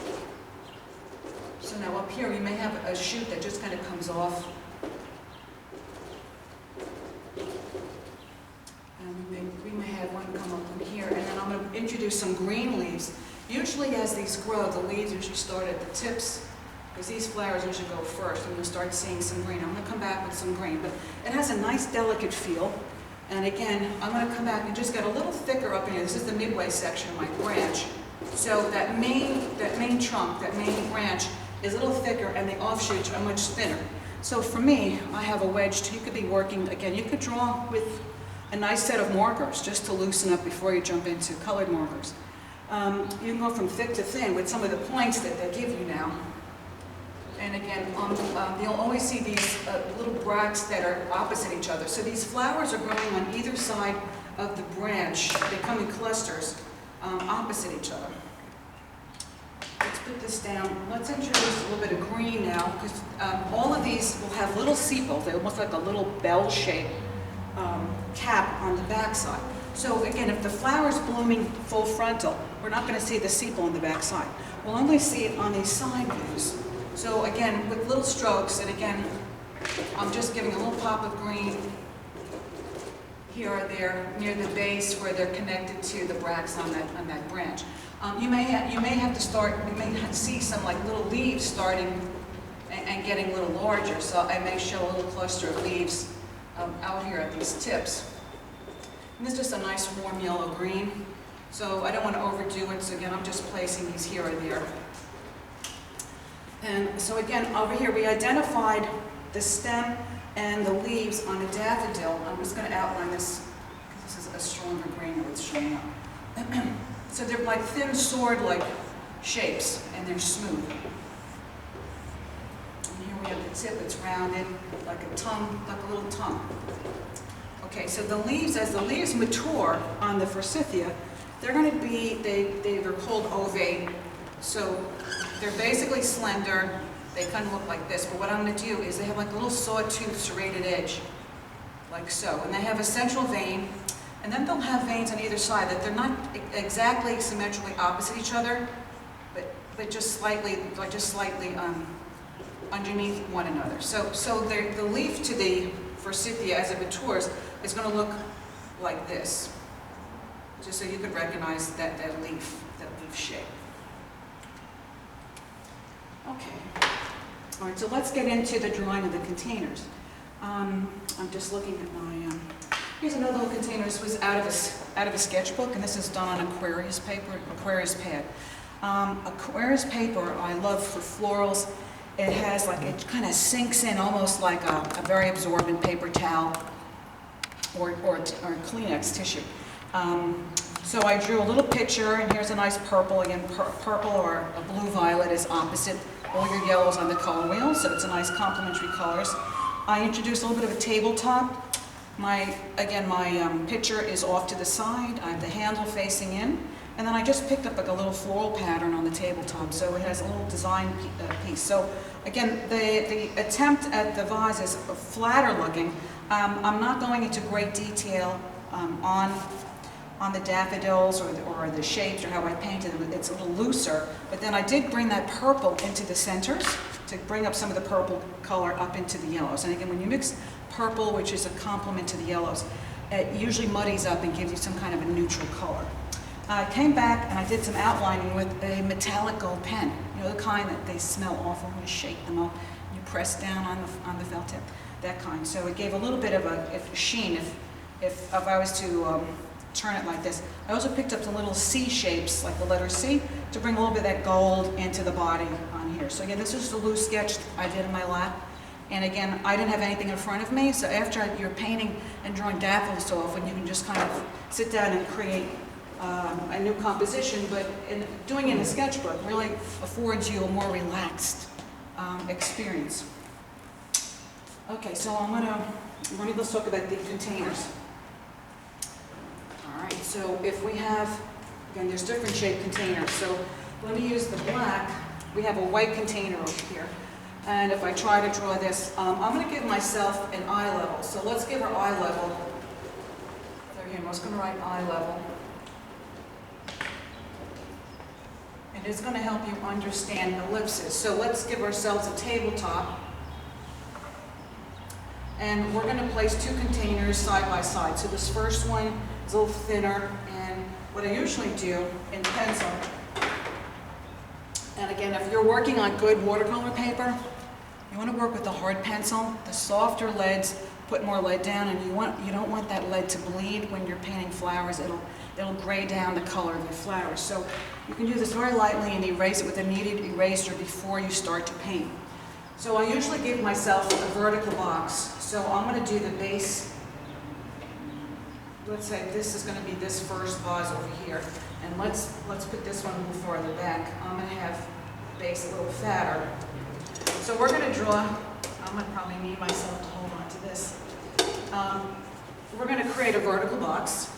so now up here we may have a shoot that just kind of comes off. And we may have one come up from here, and then I'm going to introduce some green leaves. Usually as these grow, the leaves usually start at the tips, because these flowers usually go first, and you'll start seeing some green. I'm going to come back with some green, but it has a nice delicate feel. And again, I'm going to come back and just get a little thicker up in here. This is the midway section of my branch. So that main trunk, that main branch is a little thicker, and the offshoots are much thinner. So for me, I have a wedge. You could be working, again, you could draw with a nice set of markers just to loosen up before you jump into colored markers. You can go from thick to thin with some of the points that they give you now. And again, you'll always see these little bracts that are opposite each other. So these flowers are growing on either side of the branch. They come in clusters opposite each other. Let's put this down. Let's introduce a little bit of green now, because all of these will have little sepals. They're almost like a little bell-shaped cap on the backside. So again, if the flower's blooming full frontal, we're not going to see the sepal on the backside. We'll only see it on these side views. So again, with little strokes, and again, I'm just giving a little pop of green here or there near the base where they're connected to the bracts on that branch. You may have to start. You may see some like little leaves starting and getting a little larger. So I may show a little cluster of leaves out here at these tips. And this is just a nice warm yellow green. So I don't want to overdo it. So again, I'm just placing these here or there. And so again, over here we identified the stem and the leaves on a daffodil. I'm just going to outline this because this is a stronger green that's showing up. So they're like thin sword-like shapes, and they're smooth. And here we have the tip, it's rounded, like a tongue, like a little tongue. Okay, so the leaves, as the leaves mature on the Forsythia, they're going to be, they're called ovate, so they're basically slender. They kind of look like this, but what I'm going to do is they have like a little sawtooth serrated edge, like so, and they have a central vein, and then they'll have veins on either side that they're not exactly symmetrically opposite each other, but just slightly, underneath one another. So the leaf to the Forsythia as it matures is going to look like this, just so you could recognize that leaf shape. Okay. All right, so let's get into the drawing of the containers. I'm just looking at my, here's another little container. This was out of a sketchbook, and this is done on Aquarius paper, Aquarius pad. Aquarius paper I love for florals. It has like, it kind of sinks in almost like a very absorbent paper towel or Kleenex tissue. So I drew a little picture, and here's a nice purple. Again, purple or a blue-violet is opposite all your yellows on the color wheel, so it's a nice complementary colors. I introduced a little bit of a tabletop. My picture is off to the side. I have the handle facing in, and then I just picked up like a little floral pattern on the tabletop, so it has a little design piece. So again, the attempt at the vase is flatter looking. I'm not going into great detail on the daffodils or the shapes or how I painted them. It's a little looser, but then I did bring that purple into the centers to bring up some of the purple color up into the yellows. And again, when you mix purple, which is a complement to the yellows, it usually muddies up and gives you some kind of a neutral color. I came back and I did some outlining with a metallic gold pen, you know, the kind that they smell awful when you shake them up, you press down on the felt tip, that kind. So it gave a little bit of a sheen if I was to turn it like this. I also picked up some little C shapes, like the letter C, to bring a little bit of that gold into the body on here. So again, this is just a loose sketch I did in my lap. And again, I didn't have anything in front of me, so after you're painting and drawing daffodils so often, you can just kind of sit down and create a new composition, but doing it in a sketchbook really affords you a more relaxed experience. Okay, so let's talk about the containers. All right, so if we have, again, there's different shaped containers. So let me use the black. We have a white container over here. And if I try to draw this, I'm going to give myself an eye level. So let's give our eye level. So here, I'm just going to write eye level. And it's going to help you understand ellipses. So let's give ourselves a tabletop. And we're going to place two containers side by side. So this first one is a little thinner, and what I usually do in pencil, and again, if you're working on good watercolor paper, you want to work with a hard pencil. The softer leads put more lead down, and you don't want that lead to bleed when you're painting flowers. It'll gray down the color of the flowers. So you can do this very lightly and erase it with a kneaded eraser before you start to paint. So I usually give myself a vertical box. So I'm going to do the base. Let's say this is going to be this first vase over here, and let's put this one a little farther back. I'm going to have the base a little fatter. So we're going to draw. I'm going to probably need myself to hold on to this. We're going to create a vertical box.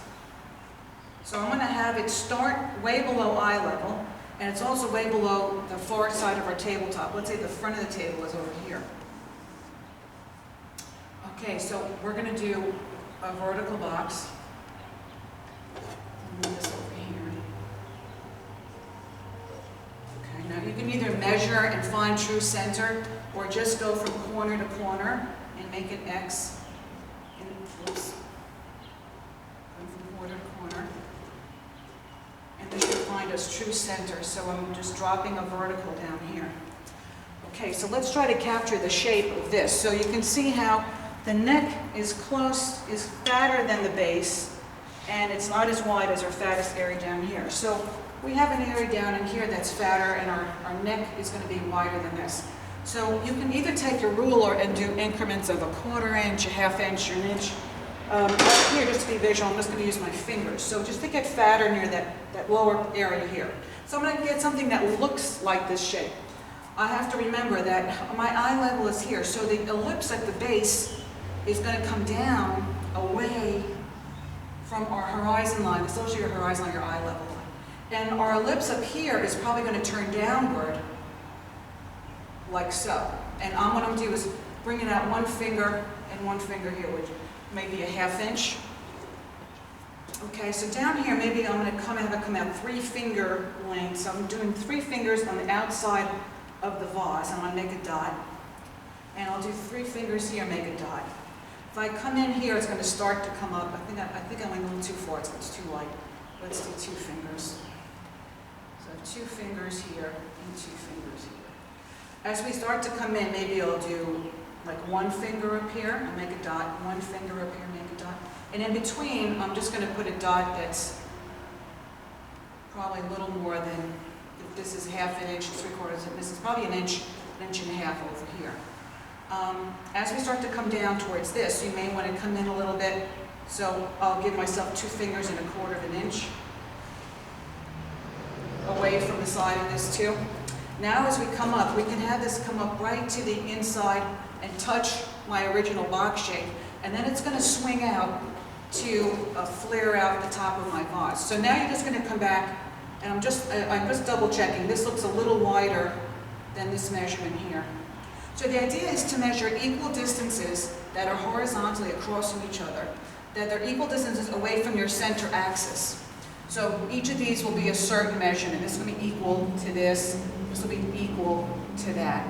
So I'm going to have it start way below eye level, and it's also way below the far side of our tabletop. Let's say the front of the table is over here. Okay, so we're going to do a vertical box. Move this over here. Okay, now you can either measure and find true center, or just go from corner to corner and make an X. Oops. Go from corner to corner. And this should find us true center, so I'm just dropping a vertical down here. Okay, so let's try to capture the shape of this. So you can see how the neck is fatter than the base, and it's not as wide as our fattest area down here. So we have an area down in here that's fatter, and our neck is going to be wider than this. So you can either take your ruler and do increments of a 1/4 inch, a 1/2 inch, or an inch, Right here, just to be visual, I'm just going to use my fingers. So just to get fatter near that lower area here. So I'm going to get something that looks like this shape. I have to remember that my eye level is here, so the ellipse at the base is going to come down away from our horizon line. It's also your horizon line, your eye level line. And our ellipse up here is probably going to turn downward, like so. And what I'm going to do is bring it out one finger and one finger here, which may be a ½ inch. Okay, so down here, maybe I'm going to come out 3 finger lengths. So I'm doing 3 fingers on the outside of the vase. I'm going to make a dot. And I'll do 3 fingers here, make a dot. If I come in here, it's going to start to come up. I think I went a little too far. It's too light. Let's do 2 fingers. So 2 fingers here and 2 fingers here. As we start to come in, maybe I'll do like 1 finger up here and make a dot. 1 finger up here, make a dot. And in between, I'm just going to put a dot that's probably a little more than, if this is ½ inch, 3/4 inch, this is probably an inch and a half over here. As we start to come down towards this, you may want to come in a little bit. So I'll give myself 2 fingers and 1/4 inch away from the side of this too. Now as we come up, we can have this come up right to the inside and touch my original box shape. And then it's going to swing out to flare out the top of my vase. So now you're just going to come back, and I'm just double checking. This looks a little wider than this measurement here. So the idea is to measure equal distances that are horizontally across from each other, that they're equal distances away from your center axis. So each of these will be a certain measurement. This will be equal to this. This will be equal to that.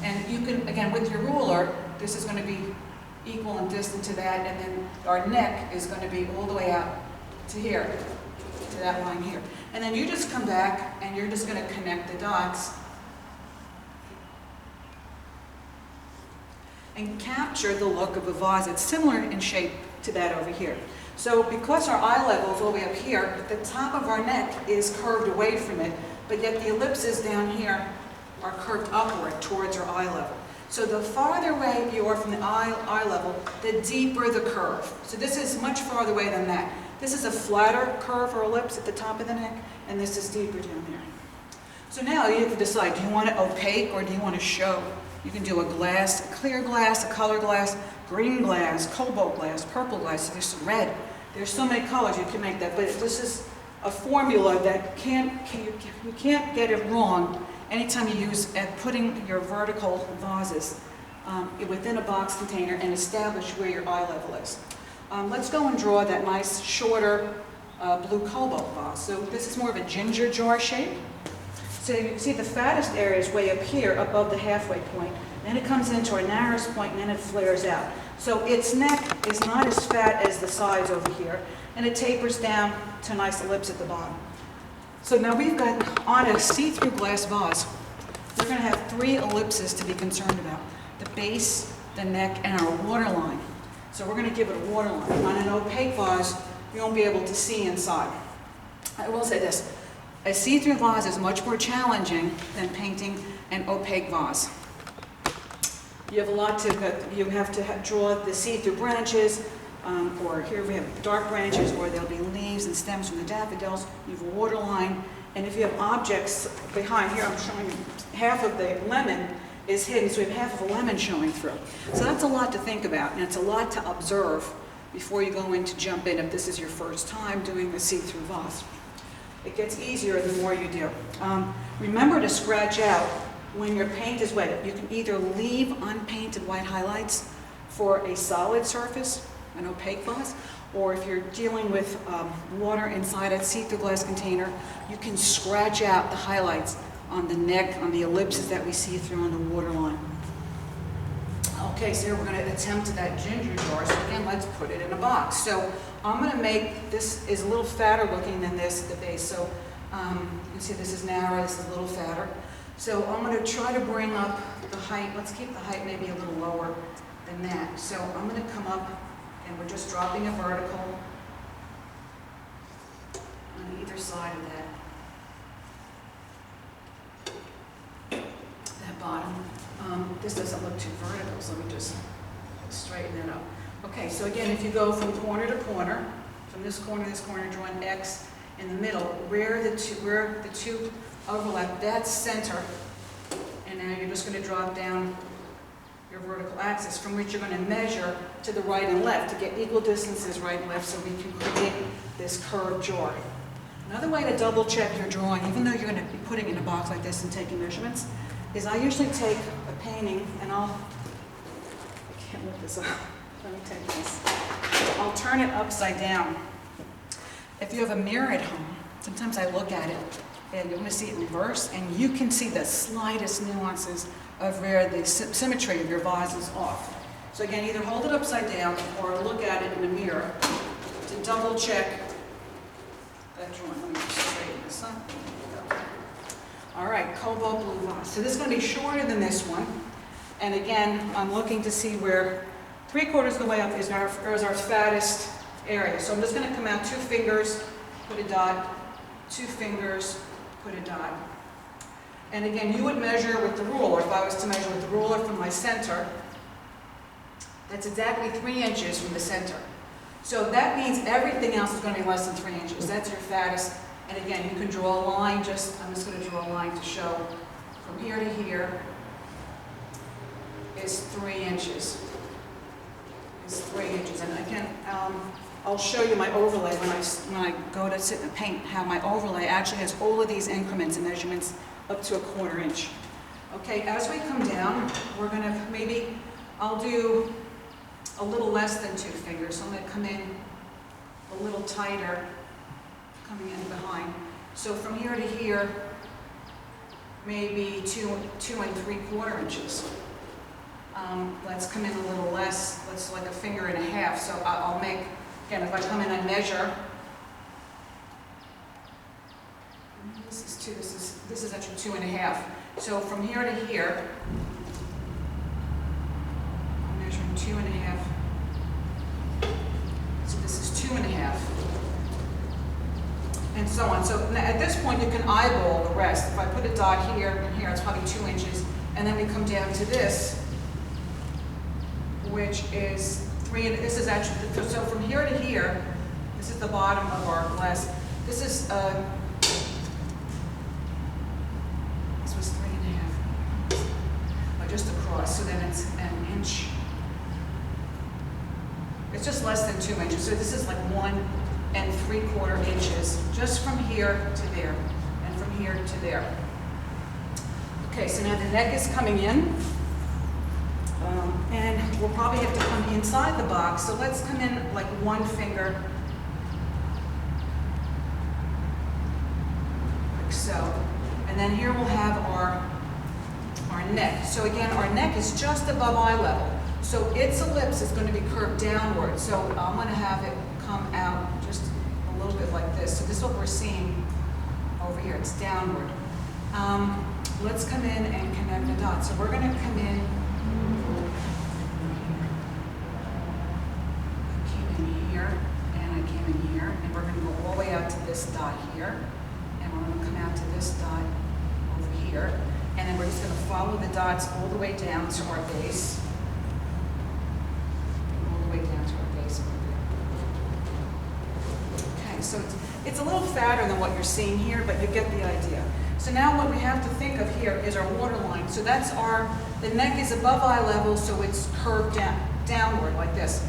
And you can, again, with your ruler, this is going to be equal and distant to that, and then our neck is going to be all the way out to here, to that line here. And then you just come back and you're just going to connect the dots and capture the look of a vase. It's similar in shape to that over here. So because our eye level is all the way up here, the top of our neck is curved away from it, but yet the ellipses down here are curved upward towards your eye level. So the farther away you are from the eye level, the deeper the curve. So this is much farther away than that. This is a flatter curve or ellipse at the top of the neck, and this is deeper down there. So now you have to decide, do you want it opaque or do you want to show? You can do a glass, a clear glass, a color glass, green glass, cobalt glass, purple glass, there's red. There's so many colors you can make that, but this is a formula that you can't get it wrong anytime you use putting your vertical vases within a box container and establish where your eye level is. Let's go and draw that nice shorter blue cobalt vase. So this is more of a ginger jar shape. So you can see the fattest area is way up here above the halfway point. Then it comes into our narrowest point and then it flares out. So its neck is not as fat as the sides over here, and it tapers down to a nice ellipse at the bottom. So now we've got, on a see-through glass vase, we're going to have 3 ellipses to be concerned about. The base, the neck, and our waterline. So we're going to give it a waterline. On an opaque vase, you won't be able to see inside. I will say this, a see-through vase is much more challenging than painting an opaque vase. You have a lot to, you have to draw the see-through branches, or here we have dark branches, or there'll be leaves and stems from the daffodils. You have a water line, and if you have objects behind, here I'm showing you half of the lemon is hidden, so we have half of a lemon showing through. So that's a lot to think about, and it's a lot to observe before you go in to jump in if this is your first time doing the see-through vase. It gets easier the more you do. Remember to scratch out when your paint is wet. You can either leave unpainted white highlights for a solid surface, an opaque vase, or if you're dealing with water inside a see-through glass container, you can scratch out the highlights on the neck, on the ellipses that we see through on the water line. Okay, so here we're going to attempt that ginger jar. So again, let's put it in a box. So I'm going to make, this is a little fatter looking than this at the base. So you can see this is narrow, this is a little fatter. So I'm going to try to bring up the height. Let's keep the height maybe a little lower than that. So I'm going to come up and we're just dropping a vertical on either side of that bottom. This doesn't look too vertical, so let me just straighten that up. Okay, so again, if you go from corner to corner, from this corner to this corner, draw an X in the middle, where the two overlap, that's center. And now you're just going to drop down your vertical axis from which you're going to measure to the right and left to get equal distances right and left so we can create this curved jaw. Another way to double check your drawing, even though you're going to be putting it in a box like this and taking measurements, is I usually take a painting and I can't lift this up. Let me take this. I'll turn it upside down. If you have a mirror at home, sometimes I look at it and you want to see it in reverse, and you can see the slightest nuances of where the symmetry of your vase is off. So again, either hold it upside down or look at it in the mirror to double check that drawing. Let me just straighten this up. There we go. All right, Cobalt Blue vase. So this is going to be shorter than this one. And again, I'm looking to see where 3/4 of the way up is our fattest area. So I'm just going to come out 2 fingers, put a dot, 2 fingers, put a dot. And again, you would measure with the ruler. If I was to measure with the ruler from my center, that's exactly 3 inches from the center. So that means everything else is going to be less than 3 inches. That's your fattest. And again, you can draw a line, I'm just going to draw a line to show from here to here is 3 inches. Is 3 inches. And again, I'll show you my overlay when I go to sit and paint, how my overlay actually has all of these increments and measurements up to 1/4 inch. Okay, as we come down, we're going to I'll do a little less than 2 fingers. So I'm going to come in a little tighter, coming in behind. So from here to here, maybe 2 3/4 inches. Let's come in a little less, let's like 1.5 fingers. So I'll make, again, if I come in and measure, this is actually 2.5. So from here to here, I'm measuring 2.5. So this is 2.5. And so on. So at this point, you can eyeball the rest. If I put a dot here and here, it's probably 2 inches. And then we come down to this, which is 3. This is actually, so from here to here, this is the bottom of our glass. This is, this was 3.5. Just across, so then it's 1 inch. It's just less than 2 inches. So this is like 1 3/4 inches, just from here to there, and from here to there. Okay, so now the neck is coming in. And we'll probably have to come inside the box. So let's come in like 1 finger, like so. And then here we'll have our neck. So again, our neck is just above eye level. So its ellipse is going to be curved downward. So I'm going to have it come out just a little bit like this. So this is what we're seeing over here. It's downward. Let's come in and connect the dots. So we're going to come in. And we're going to go all the way out to this dot here, and we're going to come out to this dot over here, and then we're just going to follow the dots all the way down to our base, all the way down to our base over there. Okay, so it's a little fatter than what you're seeing here, but you get the idea. So now what we have to think of here is our waterline. So that's the neck is above eye level, so it's curved downward like this.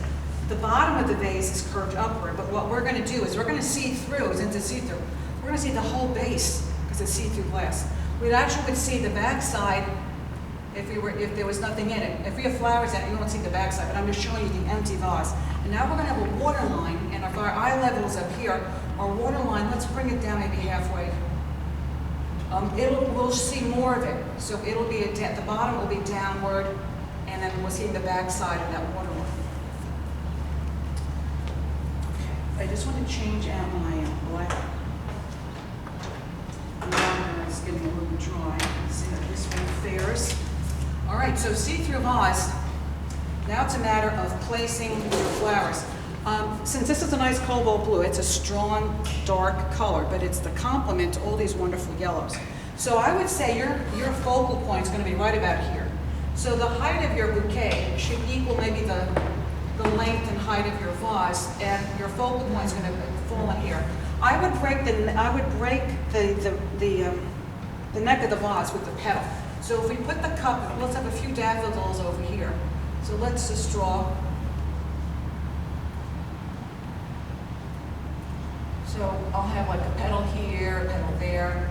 The bottom of the vase is curved upward, but what we're going to do is we're going to see through, we're going to see the whole base because it's see-through glass. We actually would see the back side if there was nothing in it. If we have flowers in it, you won't see the back side, but I'm just showing you the empty vase. And now we're going to have a water line, and if our eye level is up here, our water line, let's bring it down maybe halfway. We'll see more of it. So it'll be, the bottom will be downward, and then we'll see the back side of that water line. I just want to change out my black. It's getting a little dry. See how this one fares. All right, so see-through vase. Now it's a matter of placing your flowers. Since this is a nice cobalt blue, it's a strong, dark color, but it's the complement to all these wonderful yellows. So I would say your focal point is going to be right about here. So the height of your bouquet should equal maybe the the length and height of your vase, and your focal point is going to fall in here. I would break the neck of the vase with the petal. So if we put the cup, let's have a few daffodils over here. So let's just draw. So I'll have like a petal here, a petal there.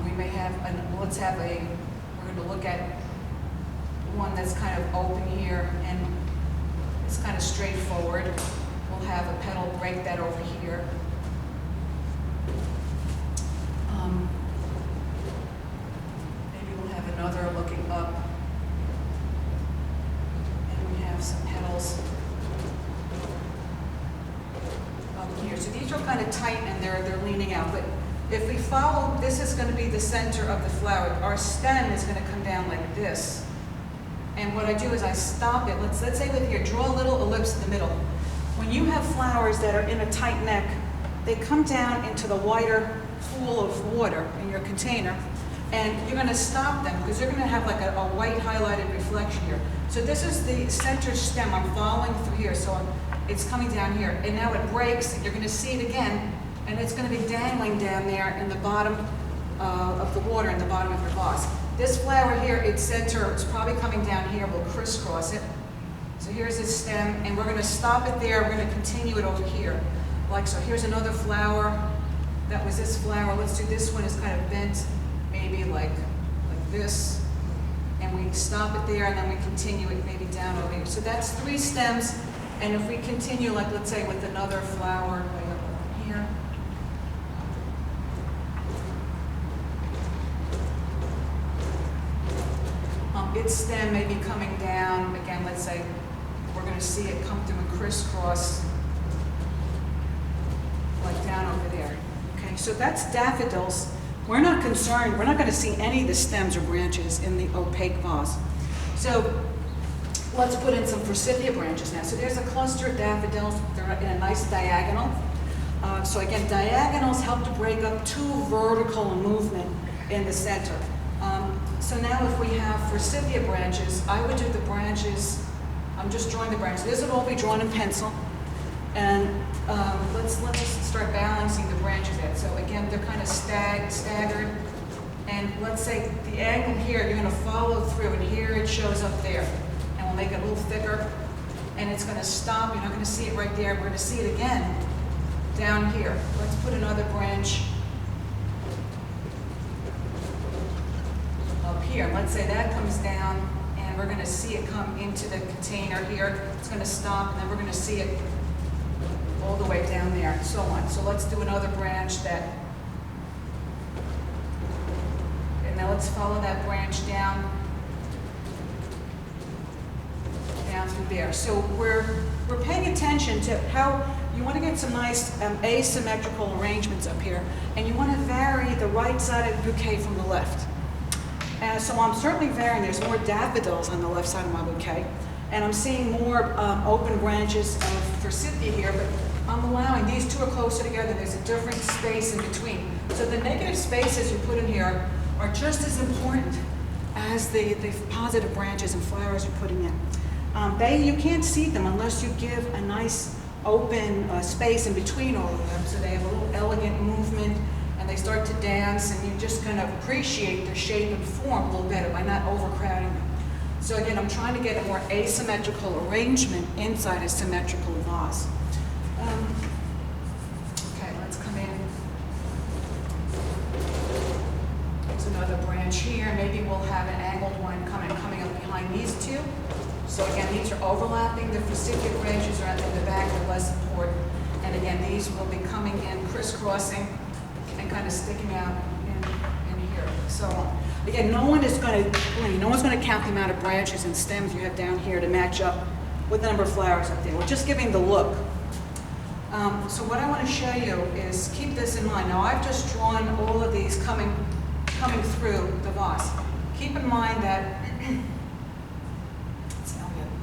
We may have, we're going to look at one that's kind of open here, and it's kind of straightforward. We'll have a petal break that over here. Maybe we'll have another looking up, and we have some petals up here. So these are kind of tight and they're leaning out, but if we follow, this is going to be the center of the flower. Our stem is going to come down like this. And what I do is I stop it. Let's say with here, draw a little ellipse in the middle. When you have flowers that are in a tight neck, they come down into the wider pool of water in your container, and you're going to stop them because they're going to have like a white highlighted reflection here. So this is the center stem. I'm following through here, so it's coming down here, and now it breaks, and you're going to see it again, and it's going to be dangling down there in the bottom of the water, in the bottom of your vase. This flower here, its center, it's probably coming down here. We'll crisscross it. So here's its stem, and we're going to stop it there. We're going to continue it over here. Like so. Here's another flower. That was this flower. Let's do this one is kind of bent, maybe like this. And we stop it there, and then we continue it maybe down over here. So that's 3 stems. And if we continue, like let's say with another flower way up here. Its stem may be coming down. Again, let's say we're going to see it come through and crisscross like down over there. Okay, so that's daffodils. We're not concerned. We're not going to see any of the stems or branches in the opaque vase. So let's put in some Forsythia branches now. So there's a cluster of daffodils. They're in a nice diagonal. So again, diagonals help to break up 2 vertical movement in the center. So now if we have Forsythia branches, I would do the branches, I'm just drawing the branches. This would all be drawn in pencil. And let's just start balancing the branches out. So again, they're kind of staggered. And let's say the angle here, you're going to follow through, and here it shows up there. And we'll make it a little thicker, and it's going to stop. You're not going to see it right there. We're going to see it again down here. Let's put another branch up here. Let's say that comes down, and we're going to see it come into the container here. It's going to stop, and then we're going to see it all the way down there, and so on. So let's do another branch that, and now let's follow that branch down through there. So we're paying attention to how you want to get some nice asymmetrical arrangements up here, and you want to vary the right side of the bouquet from the left. So I'm certainly varying. There's more daffodils on the left side of my bouquet, and I'm seeing more open branches of Forsythia here, but I'm allowing, these 2 are closer together. There's a different space in between. So the negative spaces you put in here are just as important as the positive branches and flowers you're putting in. You can't see them unless you give a nice open space in between all of them, so they have a little elegant movement, and they start to dance, and you just kind of appreciate their shape and form a little better by not overcrowding them. So again, I'm trying to get a more asymmetrical arrangement inside a symmetrical vase. Okay, let's come in. There's another branch here. Maybe we'll have an angled one coming up behind these 2. So again, these are overlapping. The Forsythia branches are in the back, they're less important. And again, these will be coming in, crisscrossing, and kind of sticking out in here. So again, no one's going to count the amount of branches and stems you have down here to match up with the number of flowers up there. We're just giving the look. So what I want to show you is, keep this in mind. Now I've just drawn all of these coming through the vase. Keep in mind that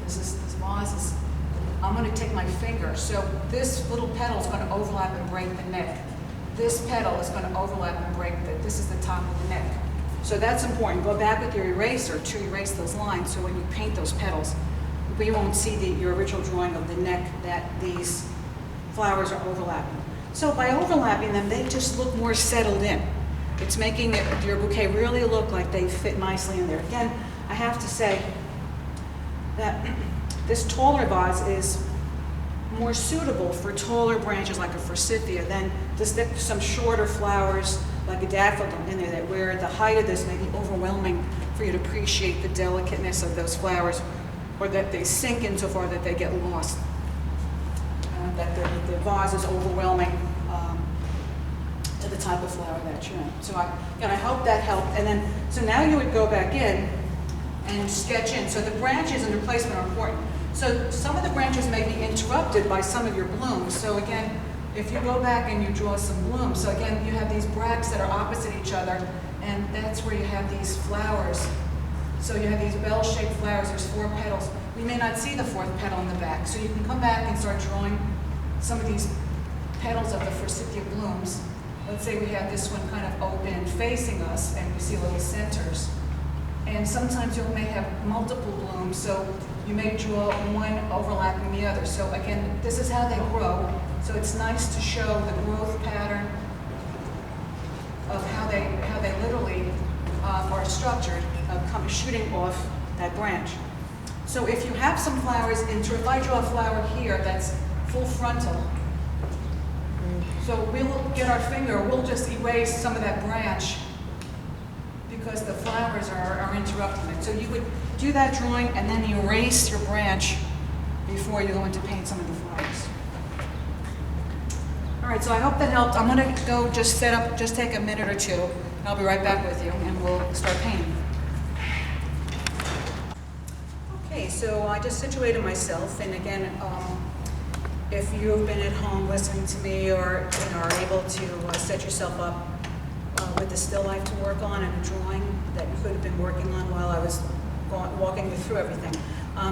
this vase is, I'm going to take my finger. So this little petal is going to overlap and break the neck. This petal is going to overlap and break this is the top of the neck. So that's important. Go back with your eraser to erase those lines, so when you paint those petals, we won't see your original drawing of the neck that these flowers are overlapping. So by overlapping them, they just look more settled in. It's making your bouquet really look like they fit nicely in there. Again, I have to say that this taller vase is more suitable for taller branches like a forsythia than to stick some shorter flowers like a daffodil in there, that where the height of this may be overwhelming for you to appreciate the delicateness of those flowers, or that they sink in so far that they get lost. That the vase is overwhelming to the type of flower that you're in. So I hope that helped. And then, so now you would go back in and sketch in. So the branches and their placement are important. So some of the branches may be interrupted by some of your blooms. So again, if you go back and you draw some blooms, so again, you have these bracts that are opposite each other, and that's where you have these flowers. So you have these bell-shaped flowers, there's 4 petals. We may not see the 4th petal in the back, so you can come back and start drawing some of these petals of the forsythia blooms. Let's say we have this one kind of open facing us, and we see little centers. And sometimes you may have multiple blooms, so you may draw one overlapping the other. So again, this is how they grow. So it's nice to show the growth pattern of how they literally are structured, shooting off that branch. So if you have some flowers, if I draw a flower here that's full frontal, so we'll get our finger, we'll just erase some of that branch because the flowers are interrupting it. So you would do that drawing and then erase your branch before you go into paint some of the flowers. All right, so I hope that helped. I'm gonna go just take a minute or two, and I'll be right back with you, and we'll start painting. Okay, so I just situated myself, and again, if you've been at home listening to me, or are able to set yourself up with a still life to work on and a drawing that you could have been working on while I was walking you through everything,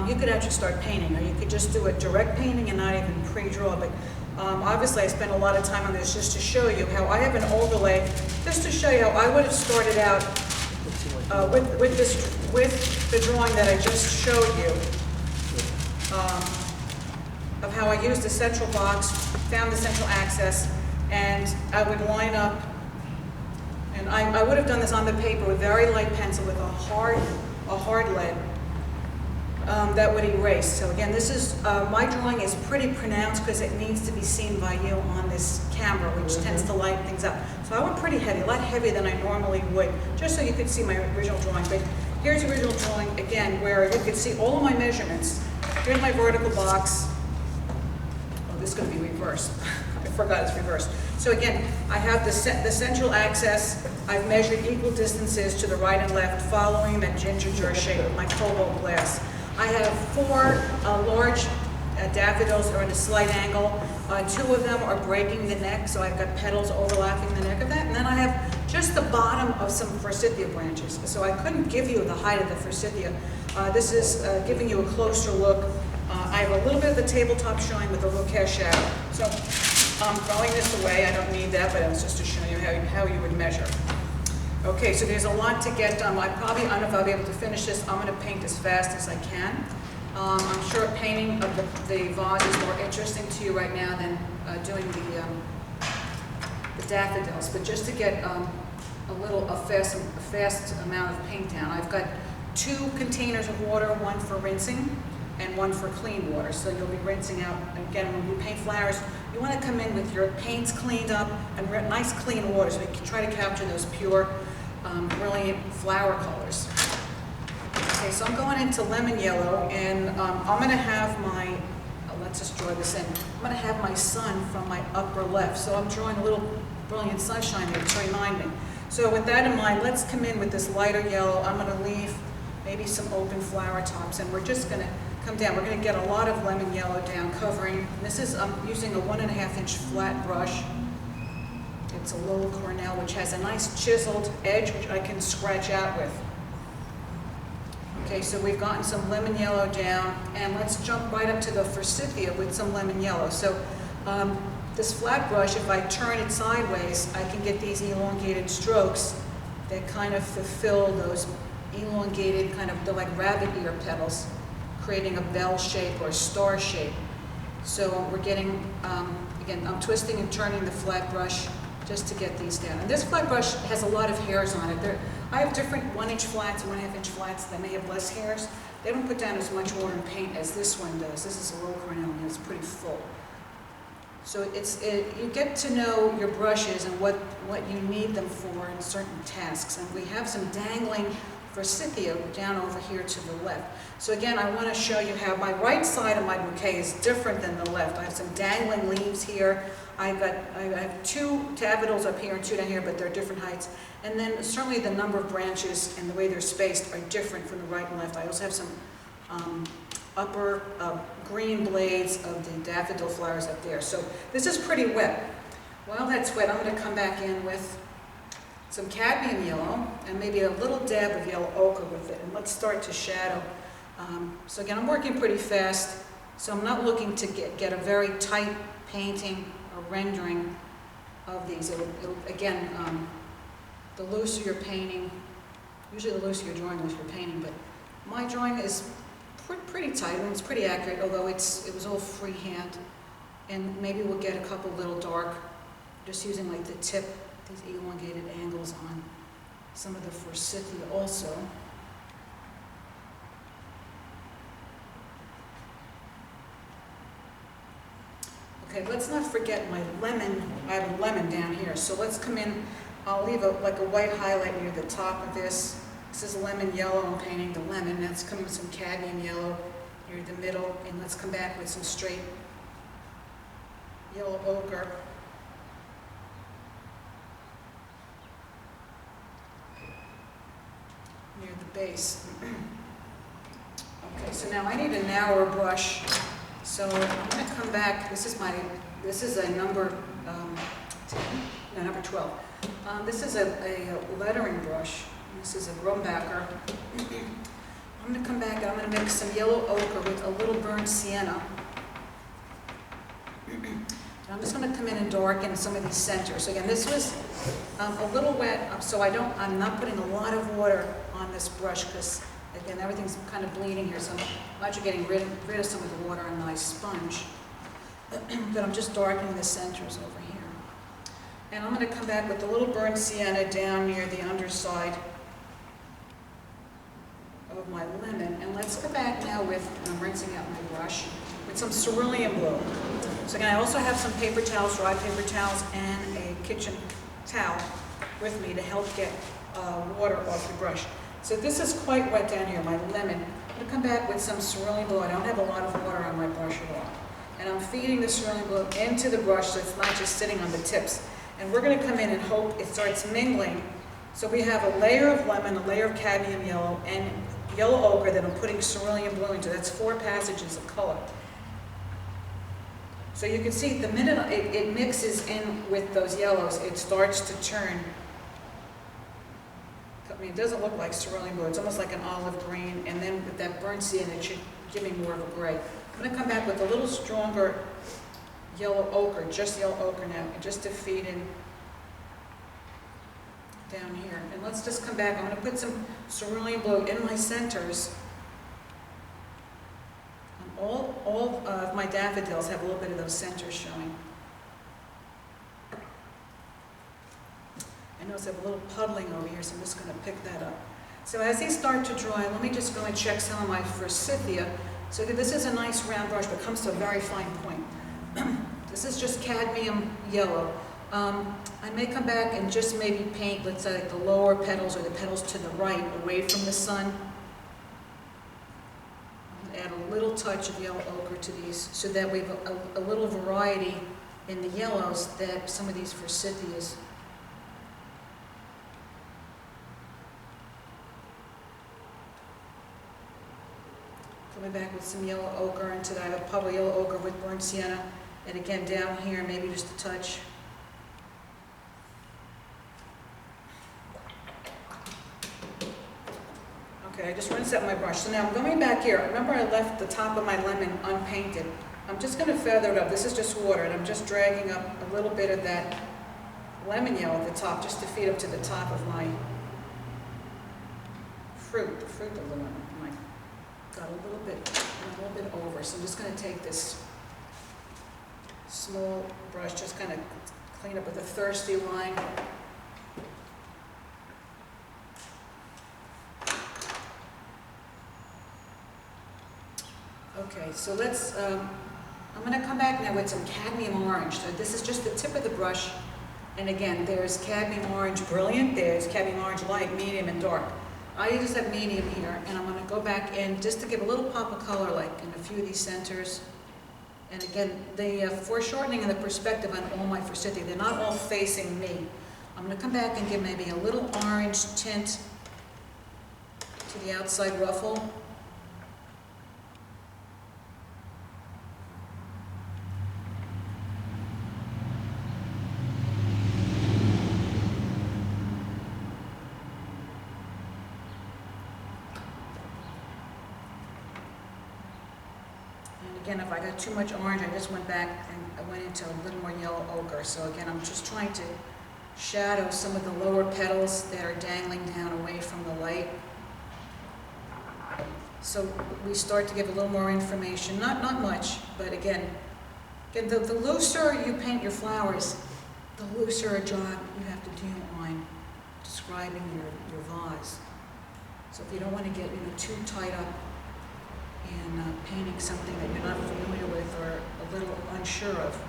you could actually start painting, or you could just do a direct painting and not even pre-draw. But obviously I spent a lot of time on this just to show you how I have an overlay, just to show you how I would have started out with the drawing that I just showed you, of how I used the central box, found the central axis, and I would line up, and I would have done this on the paper with very light pencil with a hard lead that would erase. So again, this is, my drawing is pretty pronounced because it needs to be seen by you on this camera, which tends to light things up. So I went pretty heavy, a lot heavier than I normally would, just so you could see my original drawing. But here's the original drawing, again, where you could see all of my measurements. Here's my vertical box. Oh, this is going to be reversed. I forgot it's reversed. So again, I have the central axis. I've measured equal distances to the right and left, following that ginger jar shape with my cobalt glass. I have 4 large daffodils that are at a slight angle. 2 of them are breaking the neck, so I've got petals overlapping the neck of that. And then I have just the bottom of some forsythia branches. So I couldn't give you the height of the forsythia. This is giving you a closer look. I have a little bit of the tabletop showing with a little cast shadow. So I'm throwing this away. I don't need that, but it was just to show you how you would measure. Okay, so there's a lot to get done. I don't know if I'll be able to finish this. I'm going to paint as fast as I can. I'm sure painting of the vase is more interesting to you right now than doing the daffodils. But just to get a fast amount of paint down, I've got 2 containers of water, one for rinsing and one for clean water. So you'll be rinsing out. Again, when you paint flowers, you want to come in with your paints cleaned up and nice clean water, so you can try to capture those pure, brilliant flower colors. Okay, so I'm going into lemon yellow, and I'm going to have my, let's just draw this in. I'm going to have my sun from my upper left. So I'm drawing a little brilliant sunshine there to remind me. So with that in mind, let's come in with this lighter yellow. I'm going to leave maybe some open flower tops, and we're just going to come down. We're going to get a lot of lemon yellow down, covering. This is, I'm using a 1.5-inch flat brush. It's a Lowell Cornell, which has a nice chiseled edge, which I can scratch out with. Okay, so we've gotten some lemon yellow down, and let's jump right up to the forsythia with some lemon yellow. So this flat brush, if I turn it sideways, I can get these elongated strokes that kind of fulfill those elongated, kind of, they're like rabbit ear petals, creating a bell shape or a star shape. So we're getting, again, I'm twisting and turning the flat brush just to get these down. And this flat brush has a lot of hairs on it. I have different 1-inch flats and 1.5-inch flats that may have less hairs. They don't put down as much water and paint as this one does. This is a low cornell and it's pretty full. So you get to know your brushes and what you need them for in certain tasks. And we have some dangling Forsythia down over here to the left. So again, I want to show you how my right side of my bouquet is different than the left. I have some dangling leaves here. I have 2 daffodils up here and 2 down here, but they're different heights. And then certainly the number of branches and the way they're spaced are different from the right and left. I also have some upper green blades of the daffodil flowers up there. So this is pretty wet. While that's wet, I'm going to come back in with some cadmium yellow and maybe a little dab of yellow ochre with it. And let's start to shadow. So again, I'm working pretty fast, so I'm not looking to get a very tight painting or rendering of these. Again, the looser you're painting, usually the looser you're drawing, the looser you're painting, but my drawing is pretty tight and it's pretty accurate, although it was all freehand. And maybe we'll get a couple little dark, just using like the tip, these elongated angles on some of the Forsythia also. Okay, let's not forget my lemon. I have a lemon down here, so let's come in. I'll leave like a white highlight near the top of this. This is lemon yellow. I'm painting the lemon. Let's come with some cadmium yellow near the middle, and let's come back with some straight yellow ochre. Near the base. Okay, so now I need a narrower brush. So I'm going to come back. This is a number 10, no, number 12. This is a lettering brush. This is a Grumbacher. I'm going to come back and I'm going to mix some yellow ochre with a little burnt sienna. And I'm just going to come in and darken some of these centers. So again, this was a little wet, so I'm not putting a lot of water on this brush because, again, everything's kind of bleeding here, so I'm actually getting rid of some of the water on my sponge. But I'm just darkening the centers over here. And I'm going to come back with a little burnt sienna down near the underside of my lemon. And let's go back now with, I'm rinsing out my brush, with some cerulean blue. So again, I also have some paper towels, dry paper towels, and a kitchen towel with me to help get water off the brush. So this is quite wet down here, my lemon. I'm going to come back with some cerulean blue. I don't have a lot of water on my brush at all. And I'm feeding the cerulean blue into the brush so it's not just sitting on the tips. And we're going to come in and hope it starts mingling. So we have a layer of lemon, a layer of cadmium yellow, and yellow ochre that I'm putting cerulean blue into. That's 4 passages of color. So you can see the minute it mixes in with those yellows, it starts to turn. I mean, it doesn't look like cerulean blue. It's almost like an olive green. And then with that burnt sienna, it should give me more of a gray. I'm going to come back with a little stronger yellow ochre, just yellow ochre now, just to feed in down here. And let's just come back. I'm going to put some cerulean blue in my centers. And all of my daffodils have a little bit of those centers showing. I notice I have a little puddling over here, so I'm just going to pick that up. So as these start to dry, let me just go and check some of my Forsythia. So this is a nice round brush, but comes to a very fine point. This is just cadmium yellow. I may come back and just maybe paint, let's say, like the lower petals or the petals to the right, away from the sun. Add a little touch of yellow ochre to these, so that we have a little variety in the yellows that some of these Forsythias. Coming back with some yellow ochre into that. I have probably yellow ochre with burnt sienna. And again, down here, maybe just a touch. Okay, I just rinsed out my brush. So now I'm going back here. Remember I left the top of my lemon unpainted. I'm just going to feather it up. This is just water, and I'm just dragging up a little bit of that lemon yellow at the top, just to feed up to the top of my fruit, the fruit of the lemon. Got a little bit little bit over. So I'm just going to take this small brush, just kind of clean up with a thirsty line. Okay, so let's, I'm going to come back now with some cadmium orange. So this is just the tip of the brush. And again, there's cadmium orange brilliant, there's cadmium orange light, medium, and dark. I just have medium here, and I'm going to go back in just to give a little pop of color, like in a few of these centers. And again, the foreshortening and the perspective on all my Forsythia, they're not all facing me. I'm going to come back and give maybe a little orange tint to the outside ruffle. Again, if I got too much orange, I just went back and I went into a little more yellow ochre. So again, I'm just trying to shadow some of the lower petals that are dangling down away from the light. So we start to give a little more information, not much, but again, the looser you paint your flowers, the looser a job you have to do on describing your vase. So if you don't want to get too tied up in painting something that you're not familiar with or a little unsure of,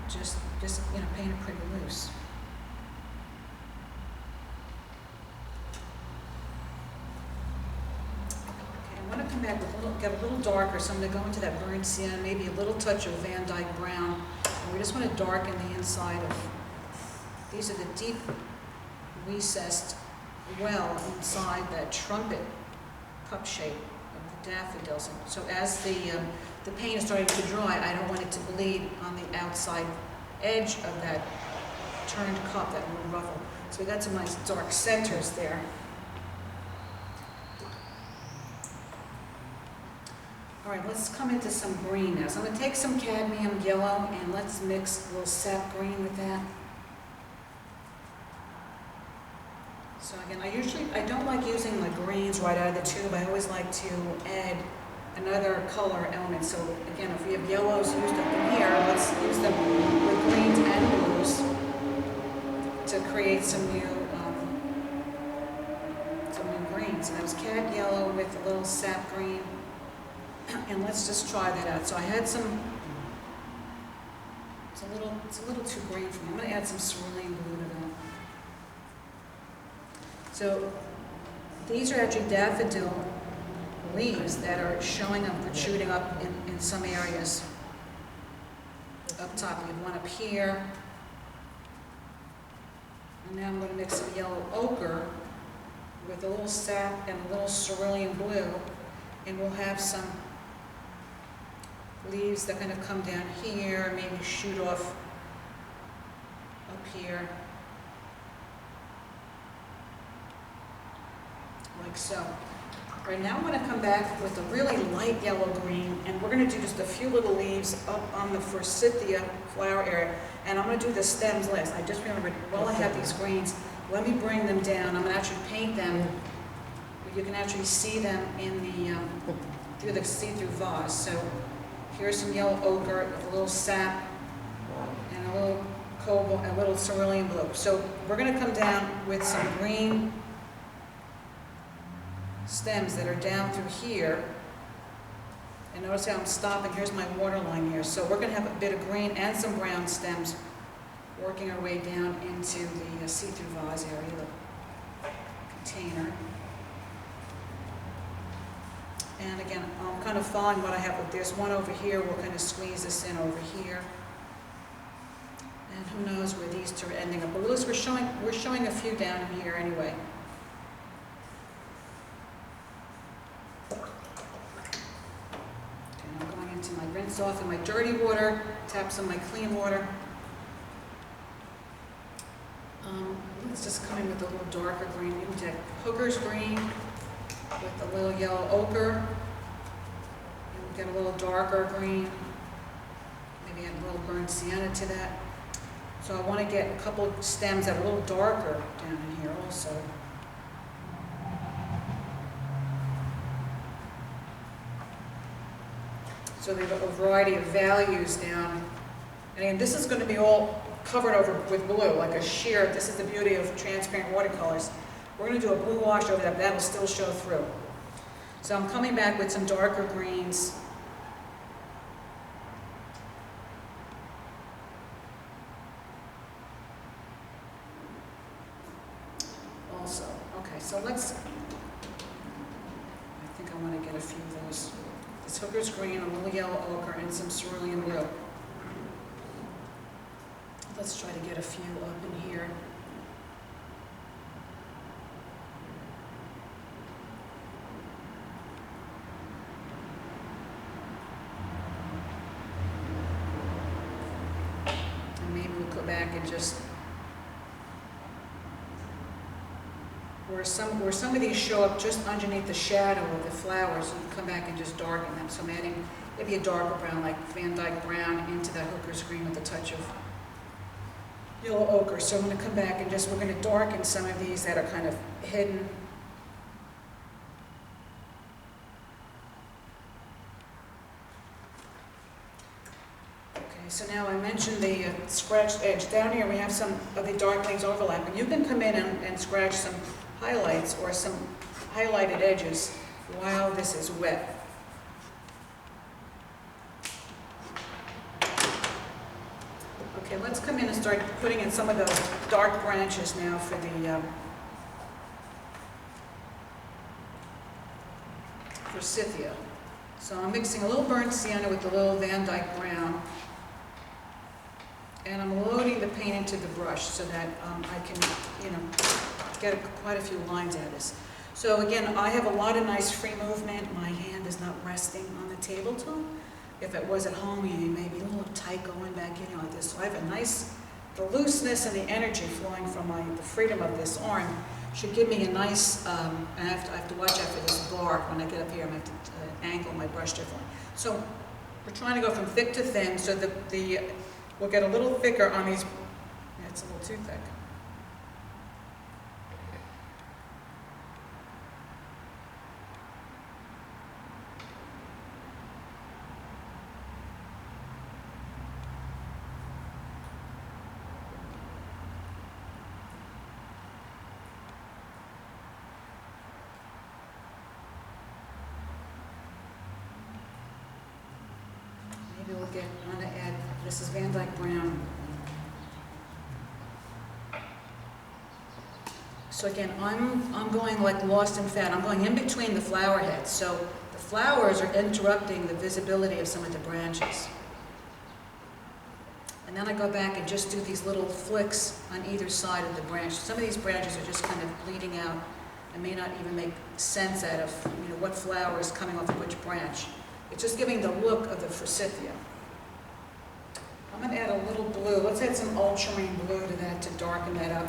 just paint it pretty loose. Okay, I want to come back with get a little darker, so I'm going to go into that burnt sienna, maybe a little touch of Van Dyke brown, and we just want to darken the inside of. These are the deep recessed well inside that trumpet cup shape. Daffodils. So as the paint is starting to dry, I don't want it to bleed on the outside edge of that turned cup, that little ruffle. So we got some nice dark centers there. All right, let's come into some green now. So I'm going to take some cadmium yellow and let's mix a little sap green with that. So again, I don't like using the greens right out of the tube. I always like to add another color element. So again, if we have yellows used up in here, let's use them with greens and blues to create some new greens. And that was cad yellow with a little sap green. And let's just try that out. So I had some. It's a little too green for me. I'm going to add some cerulean blue to that. So these are actually daffodil leaves that are showing up, protruding up in some areas. Up top, we have one up here. And now I'm going to mix some yellow ochre with a little sap and a little cerulean blue, and we'll have some leaves that kind of come down here, maybe shoot off up here. Like so. Right now I'm going to come back with a really light yellow green, and we're going to do just a few little leaves up on the Forsythia flower area, and I'm going to do the stems last. I just remembered, while I have these greens, let me bring them down. I'm going to actually paint them. You can actually see them in the through the see-through vase. So here's some yellow ochre with a little sap and a little cobalt, a little cerulean blue. So we're going to come down with some green stems that are down through here, and notice how I'm stopping. Here's my waterline here. So we're going to have a bit of green and some brown stems working our way down into the see-through vase area, the container. And again, I'm kind of following what I have. There's one over here. We'll kind of squeeze this in over here. And who knows where these two are ending up. But at least we're showing a few down here anyway. My rinse off in my dirty water, tap some of my clean water. Let's just come in with a little darker green. You can take hooker's green with a little yellow ochre. And get a little darker green. Maybe add a little burnt sienna to that. So I want to get a couple stems that are a little darker down in here also. So they have a variety of values down. And again, this is going to be all covered over with blue, like a sheer. This is the beauty of transparent watercolors. We're going to do a blue wash over that, but that will still show through. So I'm coming back with some darker greens. Also, okay, so let's, I think I want to get a few of those. This hooker's green, a little yellow ochre, and some cerulean blue. Let's try to get a few up in here. And maybe we'll go back and just, where some of these show up just underneath the shadow of the flowers, you come back and just darken them. So I'm adding maybe a darker brown, like Van Dyke brown, into that hooker's green with a touch of yellow ochre. So I'm going to come back and just, we're going to darken some of these that are kind of hidden. Okay, so now I mentioned the scratched edge. Down here we have some of the darklings overlapping. You can come in and scratch some highlights or some highlighted edges while this is wet. Okay, let's come in and start putting in some of those dark branches now for the Forsythia. So I'm mixing a little burnt sienna with a little Van Dyke brown, and I'm loading the paint into the brush so that I can, get quite a few lines out of this. So again, I have a lot of nice free movement. My hand is not resting on the tabletop. If it was at home, you may be a little tight going back in like this. So I have a nice, the looseness and the energy flowing from the freedom of this arm should give me a nice, and I have to watch out for this bar. When I get up here, I have to angle my brush differently. So we're trying to go from thick to thin, so we'll get a little thicker on these. Yeah, it's a little too thick. Maybe we'll get on to add, this is Van Dyke brown. So again, I'm going like lost in fat. I'm going in between the flower heads. So the flowers are interrupting the visibility of some of the branches. And then I go back and just do these little flicks on either side of the branch. Some of these branches are just kind of bleeding out and may not even make sense out of what flower is coming off of which branch. It's just giving the look of the Forsythia. I'm going to add a little blue. Let's add some ultramarine blue to that to darken that up.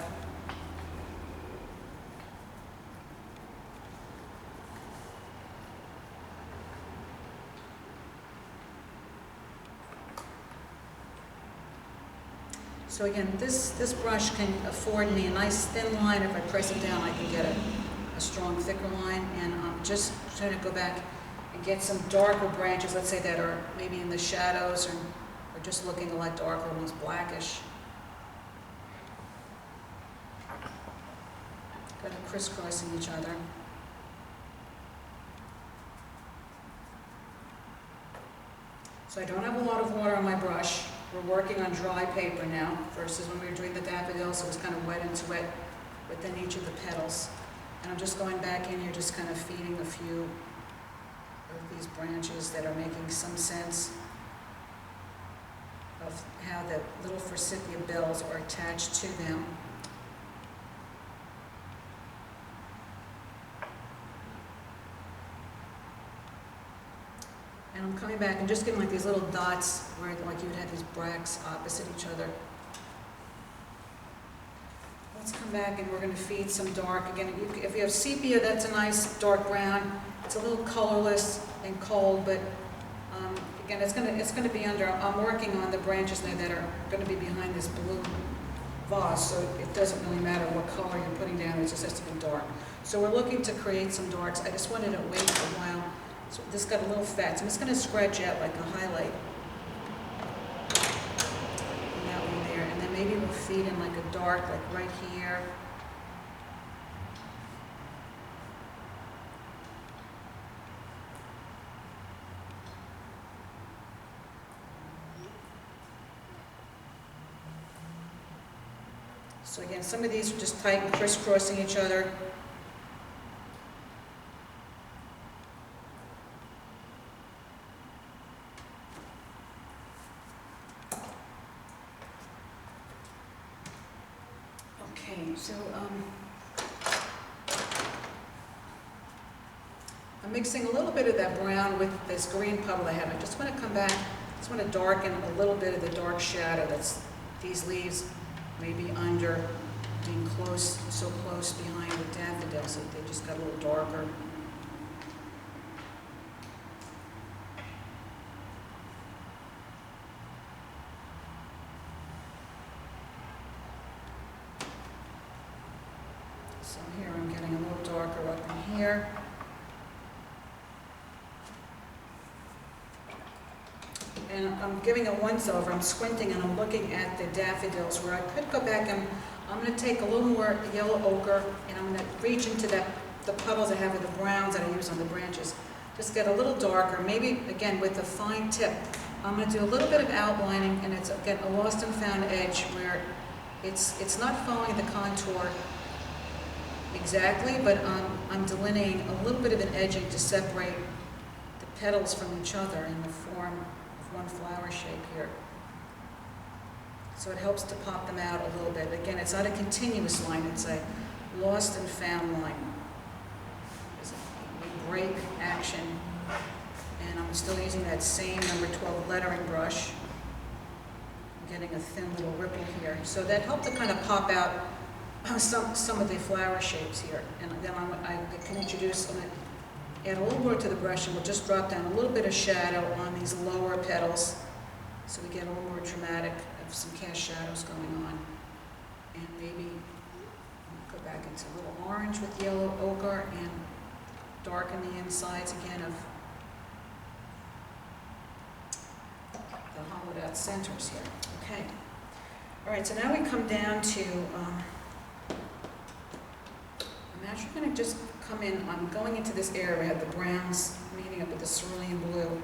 So again, this brush can afford me a nice thin line. If I press it down, I can get a strong, thicker line. And I'm just trying to go back and get some darker branches, let's say that are maybe in the shadows or just looking a lot darker, almost blackish. Kind of crisscrossing each other. So I don't have a lot of water on my brush. We're working on dry paper now versus when we were doing the daffodils, it was kind of wet into wet within each of the petals. And I'm just going back in here, just kind of feeding a few of these branches that are making some sense of how the little Forsythia bells are attached to them. And I'm coming back and just getting like these little dots where like you would have these bracts opposite each other. Let's come back and we're going to feed some dark. Again, if you have sepia, that's a nice dark brown. It's a little colorless and cold, but again, it's going to be under. I'm working on the branches now that are going to be behind this blue vase, so it doesn't really matter what color you're putting down. It just has to be dark. So we're looking to create some darks. I just wanted to wait a while So this got a little fat, so I'm just going to scratch out like a highlight. And that one there, and then maybe we'll feed in like a dark, like right here. So again, some of these are just tight and crisscrossing each other. Okay, so I'm mixing a little bit of that brown with this green puddle I have. I just want to come back, just want to darken a little bit of the dark shadow that's these leaves maybe under being close, so close behind the daffodils that they just got a little darker. So here I'm getting a little darker up in here. And I'm giving a once-over, I'm squinting and I'm looking at the daffodils where I could go back and I'm going to take a little more yellow ochre and I'm going to reach into the puddles I have of the browns that I use on the branches. Just get a little darker, maybe again with a fine tip. I'm going to do a little bit of outlining and it's again a lost and found edge where it's not following the contour exactly, but I'm delineating a little bit of an edging to separate the petals from each other in the form of one flower shape here. So it helps to pop them out a little bit. Again, it's not a continuous line, it's a lost and found line. There's a break action, and I'm still using that same number 12 lettering brush. I'm getting a thin little ripple here. So that helped to kind of pop out some of the flower shapes here. And then I can introduce, I'm going to add a little more to the brush, and we'll just drop down a little bit of shadow on these lower petals so we get a little more dramatic of some cast shadows going on. And maybe go back into a little orange with yellow ochre and darken the insides again of the hollowed out centers here. Okay. All right, so now we come down to, I'm actually going to just come in, I'm going into this area where I have the browns meeting up with the cerulean blue,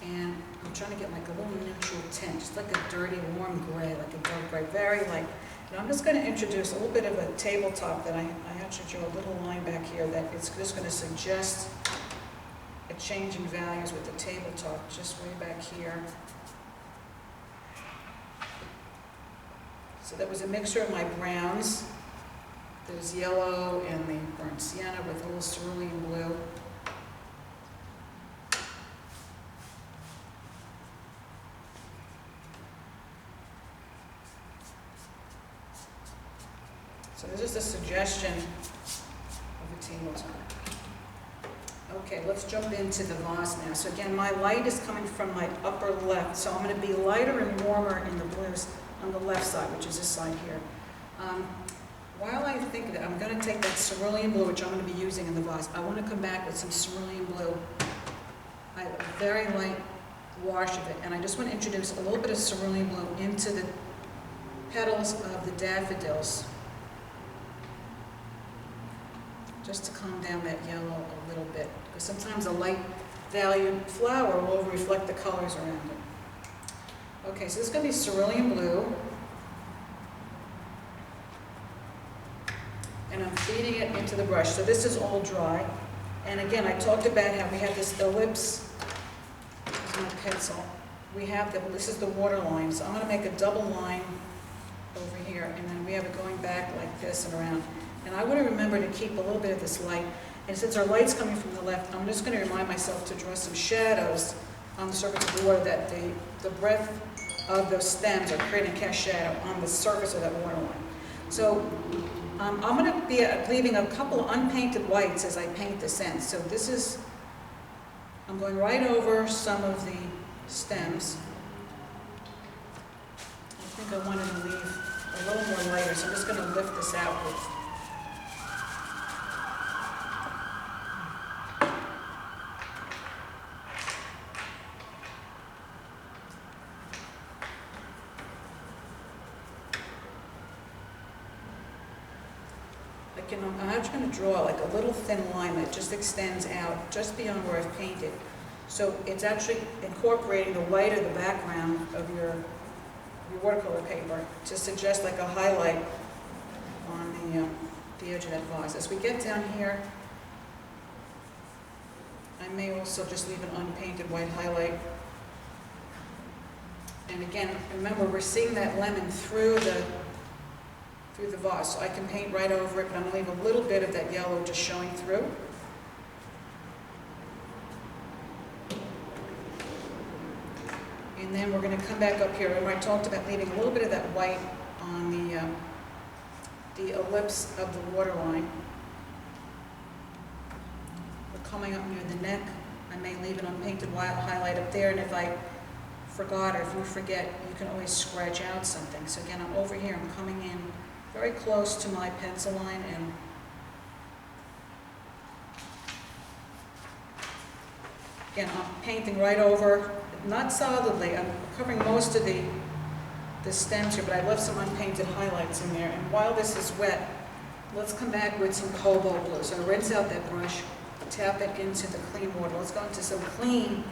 and I'm trying to get like a little neutral tint, just like a dirty, warm gray, like a dark gray, very light. And I'm just going to introduce a little bit of a tabletop that I actually drew a little line back here that it's just going to suggest a change in values with the tabletop, just way back here. So that was a mixture of my browns. There's yellow and the burnt sienna with a little cerulean blue. So this is a suggestion of a tabletop. Okay, let's jump into the vase now. So again, my light is coming from my upper left, so I'm going to be lighter and warmer in the blues on the left side, which is this side here. While I think that I'm going to take that cerulean blue, which I'm going to be using in the vase, I want to come back with some cerulean blue. I have a very light wash of it, and I just want to introduce a little bit of cerulean blue into the petals of the daffodils, just to calm down that yellow a little bit, because sometimes a light valued flower will reflect the colors around it. Okay, so this is going to be cerulean blue. And I'm feeding it into the brush. So this is all dry. And again, I talked about how we have this ellipse. This is my pencil. We have this is the water line. So I'm going to make a double line over here. And then we have it going back like this and around. And I want to remember to keep a little bit of this light. And since our light's coming from the left, I'm just going to remind myself to draw some shadows on the surface of the water, that the breadth of those stems are creating cast shadow on the surface of that water line. So I'm going to be leaving a couple of unpainted whites as I paint this in. So this is, I'm going right over some of the stems. I think I wanted to leave a little more lighter, so I'm just going to lift this out with I'm actually going to draw like a little thin line that just extends out just beyond where I've painted. So it's actually incorporating the white of the background of your watercolor paper to suggest like a highlight on the edge of that vase. As we get down here, I may also just leave an unpainted white highlight. And again, remember, we're seeing that lemon through the vase, so I can paint right over it, but I'm going to leave a little bit of that yellow just showing through. And then we're going to come back up here. Remember I talked about leaving a little bit of that white on the ellipse of the waterline. We're coming up near the neck. I may leave an unpainted white highlight up there, and if I forgot or if you forget, you can always scratch out something. So again, I'm over here, I'm coming in very close to my pencil line, and again, I'm painting right over, not solidly, I'm covering most of the stems here, but I left some unpainted highlights in there. And while this is wet, let's come back with some Cobalt Blue. So rinse out that brush, tap it into the clean water. Let's go into some clean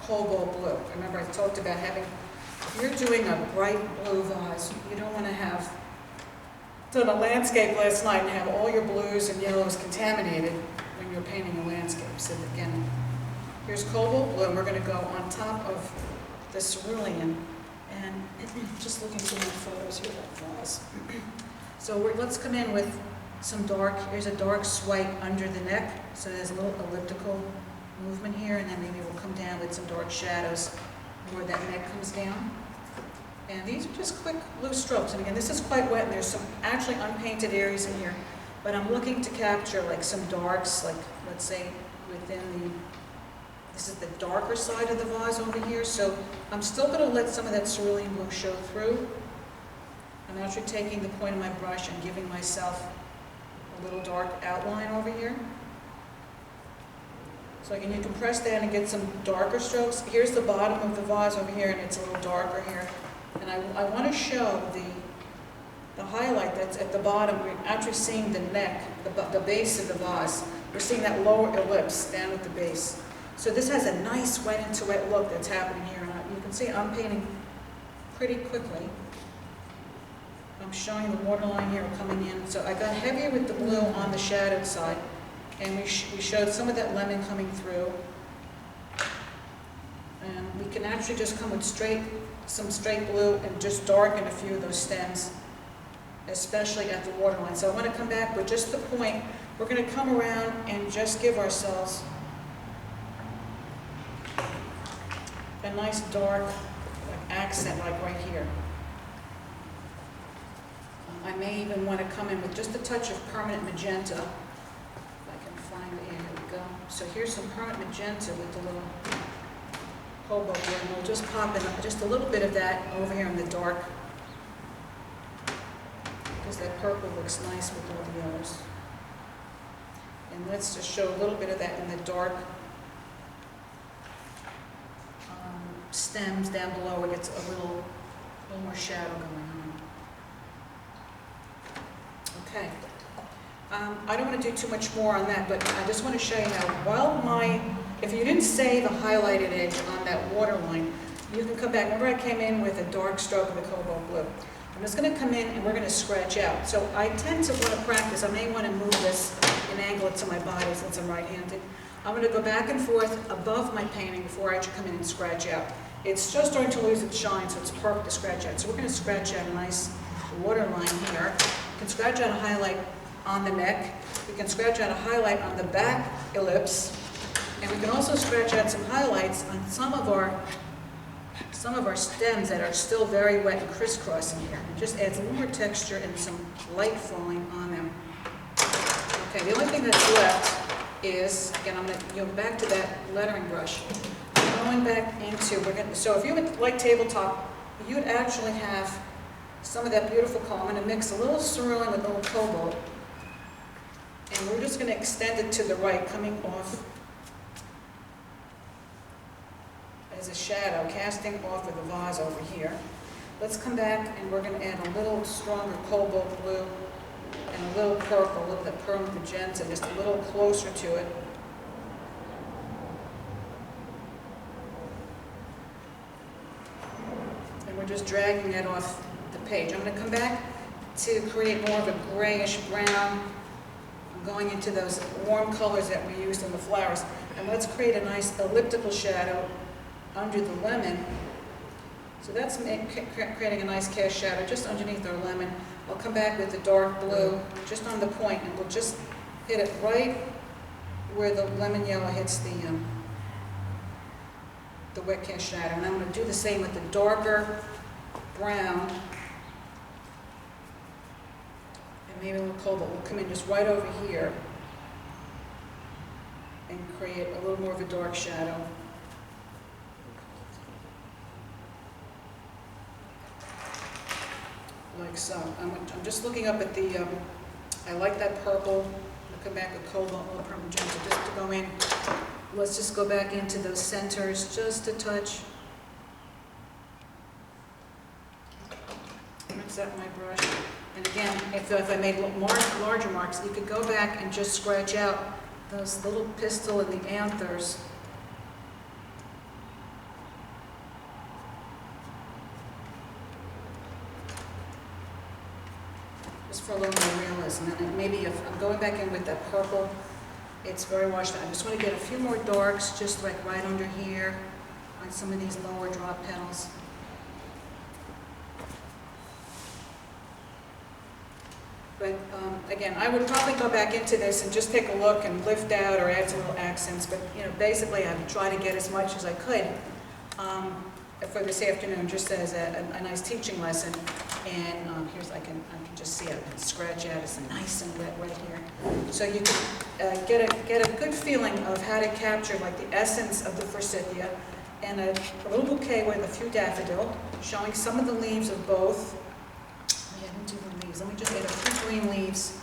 Cobalt Blue. Remember I talked about having, if you're doing a bright blue vase, you don't want to have done a landscape last night and have all your blues and yellows contaminated when you're painting a landscape. So again, here's Cobalt Blue, and we're going to go on top of the cerulean. And just looking through my photos here, that vase. So let's come in with some dark, here's a dark swipe under the neck, so there's a little elliptical movement here, and then maybe we'll come down with some dark shadows where that neck comes down. And these are just quick blue strokes. And again, this is quite wet, and there's some actually unpainted areas in here, but I'm looking to capture like some darks, like let's say within this is the darker side of the vase over here, so I'm still going to let some of that cerulean blue show through. I'm actually taking the point of my brush and giving myself a little dark outline over here. So again, you can press down and get some darker strokes. Here's the bottom of the vase over here, and it's a little darker here. And I want to show the highlight that's at the bottom. We're actually seeing the neck, the base of the vase. We're seeing that lower ellipse down at the base. So this has a nice wet into wet look that's happening here. And you can see I'm painting pretty quickly. I'm showing the waterline here coming in. So I got heavier with the blue on the shadowed side. And we showed some of that lemon coming through. And we can actually just come with some straight blue and just darken a few of those stems, especially at the waterline. So I want to come back with just the point. We're going to come around and just give ourselves a nice dark accent like right here. I may even want to come in with just a touch of permanent magenta. If I can find it, here we go. So here's some permanent magenta with the little Cobalt Blue, and we'll just pop in just a little bit of that over here in the dark, because that purple looks nice with all the yellows. And let's just show a little bit of that in the dark stems down below. It gets a little more shadow going on. Okay. I don't want to do too much more on that, but I just want to show you now, if you didn't save a highlighted edge on that waterline, you can come back. Remember I came in with a dark stroke of the Cobalt Blue. I'm just going to come in and we're going to scratch out. So I tend to want to practice. I may want to move this and angle it to my body since I'm right-handed. I'm going to go back and forth above my painting before I come in and scratch out. It's just starting to lose its shine, so it's perfect to scratch out. So we're going to scratch out a nice waterline here. You can scratch out a highlight on the neck. We can scratch out a highlight on the back ellipse. And we can also scratch out some highlights on some of our stems that are still very wet and crisscrossing here. It just adds a little more texture and some light falling on them. Okay, the only thing that's left is, again, I'm going to go back to that lettering brush. I'm going back into, so if you would like tabletop, you'd actually have some of that beautiful color. I'm going to mix a little cerulean with a little cobalt. And we're just going to extend it to the right, coming off as a shadow, casting off of the vase over here. Let's come back and we're going to add a little stronger Cobalt Blue and a little purple, a little bit pearl magenta, just a little closer to it. And we're just dragging that off the page. I'm going to come back to create more of a grayish brown. I'm going into those warm colors that we used in the flowers. And let's create a nice elliptical shadow under the lemon. So that's creating a nice cast shadow just underneath our lemon. I'll come back with the dark blue just on the point, and we'll just hit it right where the lemon yellow hits the wet cast shadow. And I'm going to do the same with the darker brown. And maybe a little cobalt will come in just right over here and create a little more of a dark shadow. Like so. I'm just looking up at the, I like that purple. I'll come back with cobalt, a little purple magenta, just to go in. Let's just go back into those centers just a touch. Rinse out my brush. And again, if I made larger marks, you could go back and just scratch out those little pistil and the anthers. For a little more realism, and maybe if I'm going back in with that purple, it's very washed out. I just want to get a few more darks, just like right under here, on some of these lower drop petals. But again, I would probably go back into this and just take a look and lift out or add some little accents. But basically, I would try to get as much as I could for this afternoon, just as a nice teaching lesson. And here's I can just see it. I can scratch out. It's nice and wet right here. So you can get a good feeling of how to capture like the essence of the Forsythia, and a little bouquet with a few daffodil, showing some of the leaves of both. Oh, yeah, I didn't do the leaves. Let me just add a few green leaves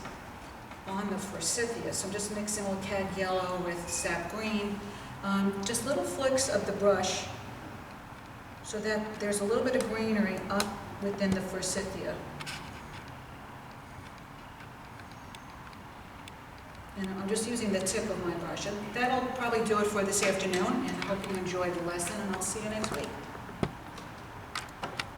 on the Forsythia. So I'm just mixing a little cad yellow with sap green. Just little flicks of the brush, so that there's a little bit of greenery up within the Forsythia. And I'm just using the tip of my brush. And that'll probably do it for this afternoon, and I hope you enjoyed the lesson, and I'll see you next week.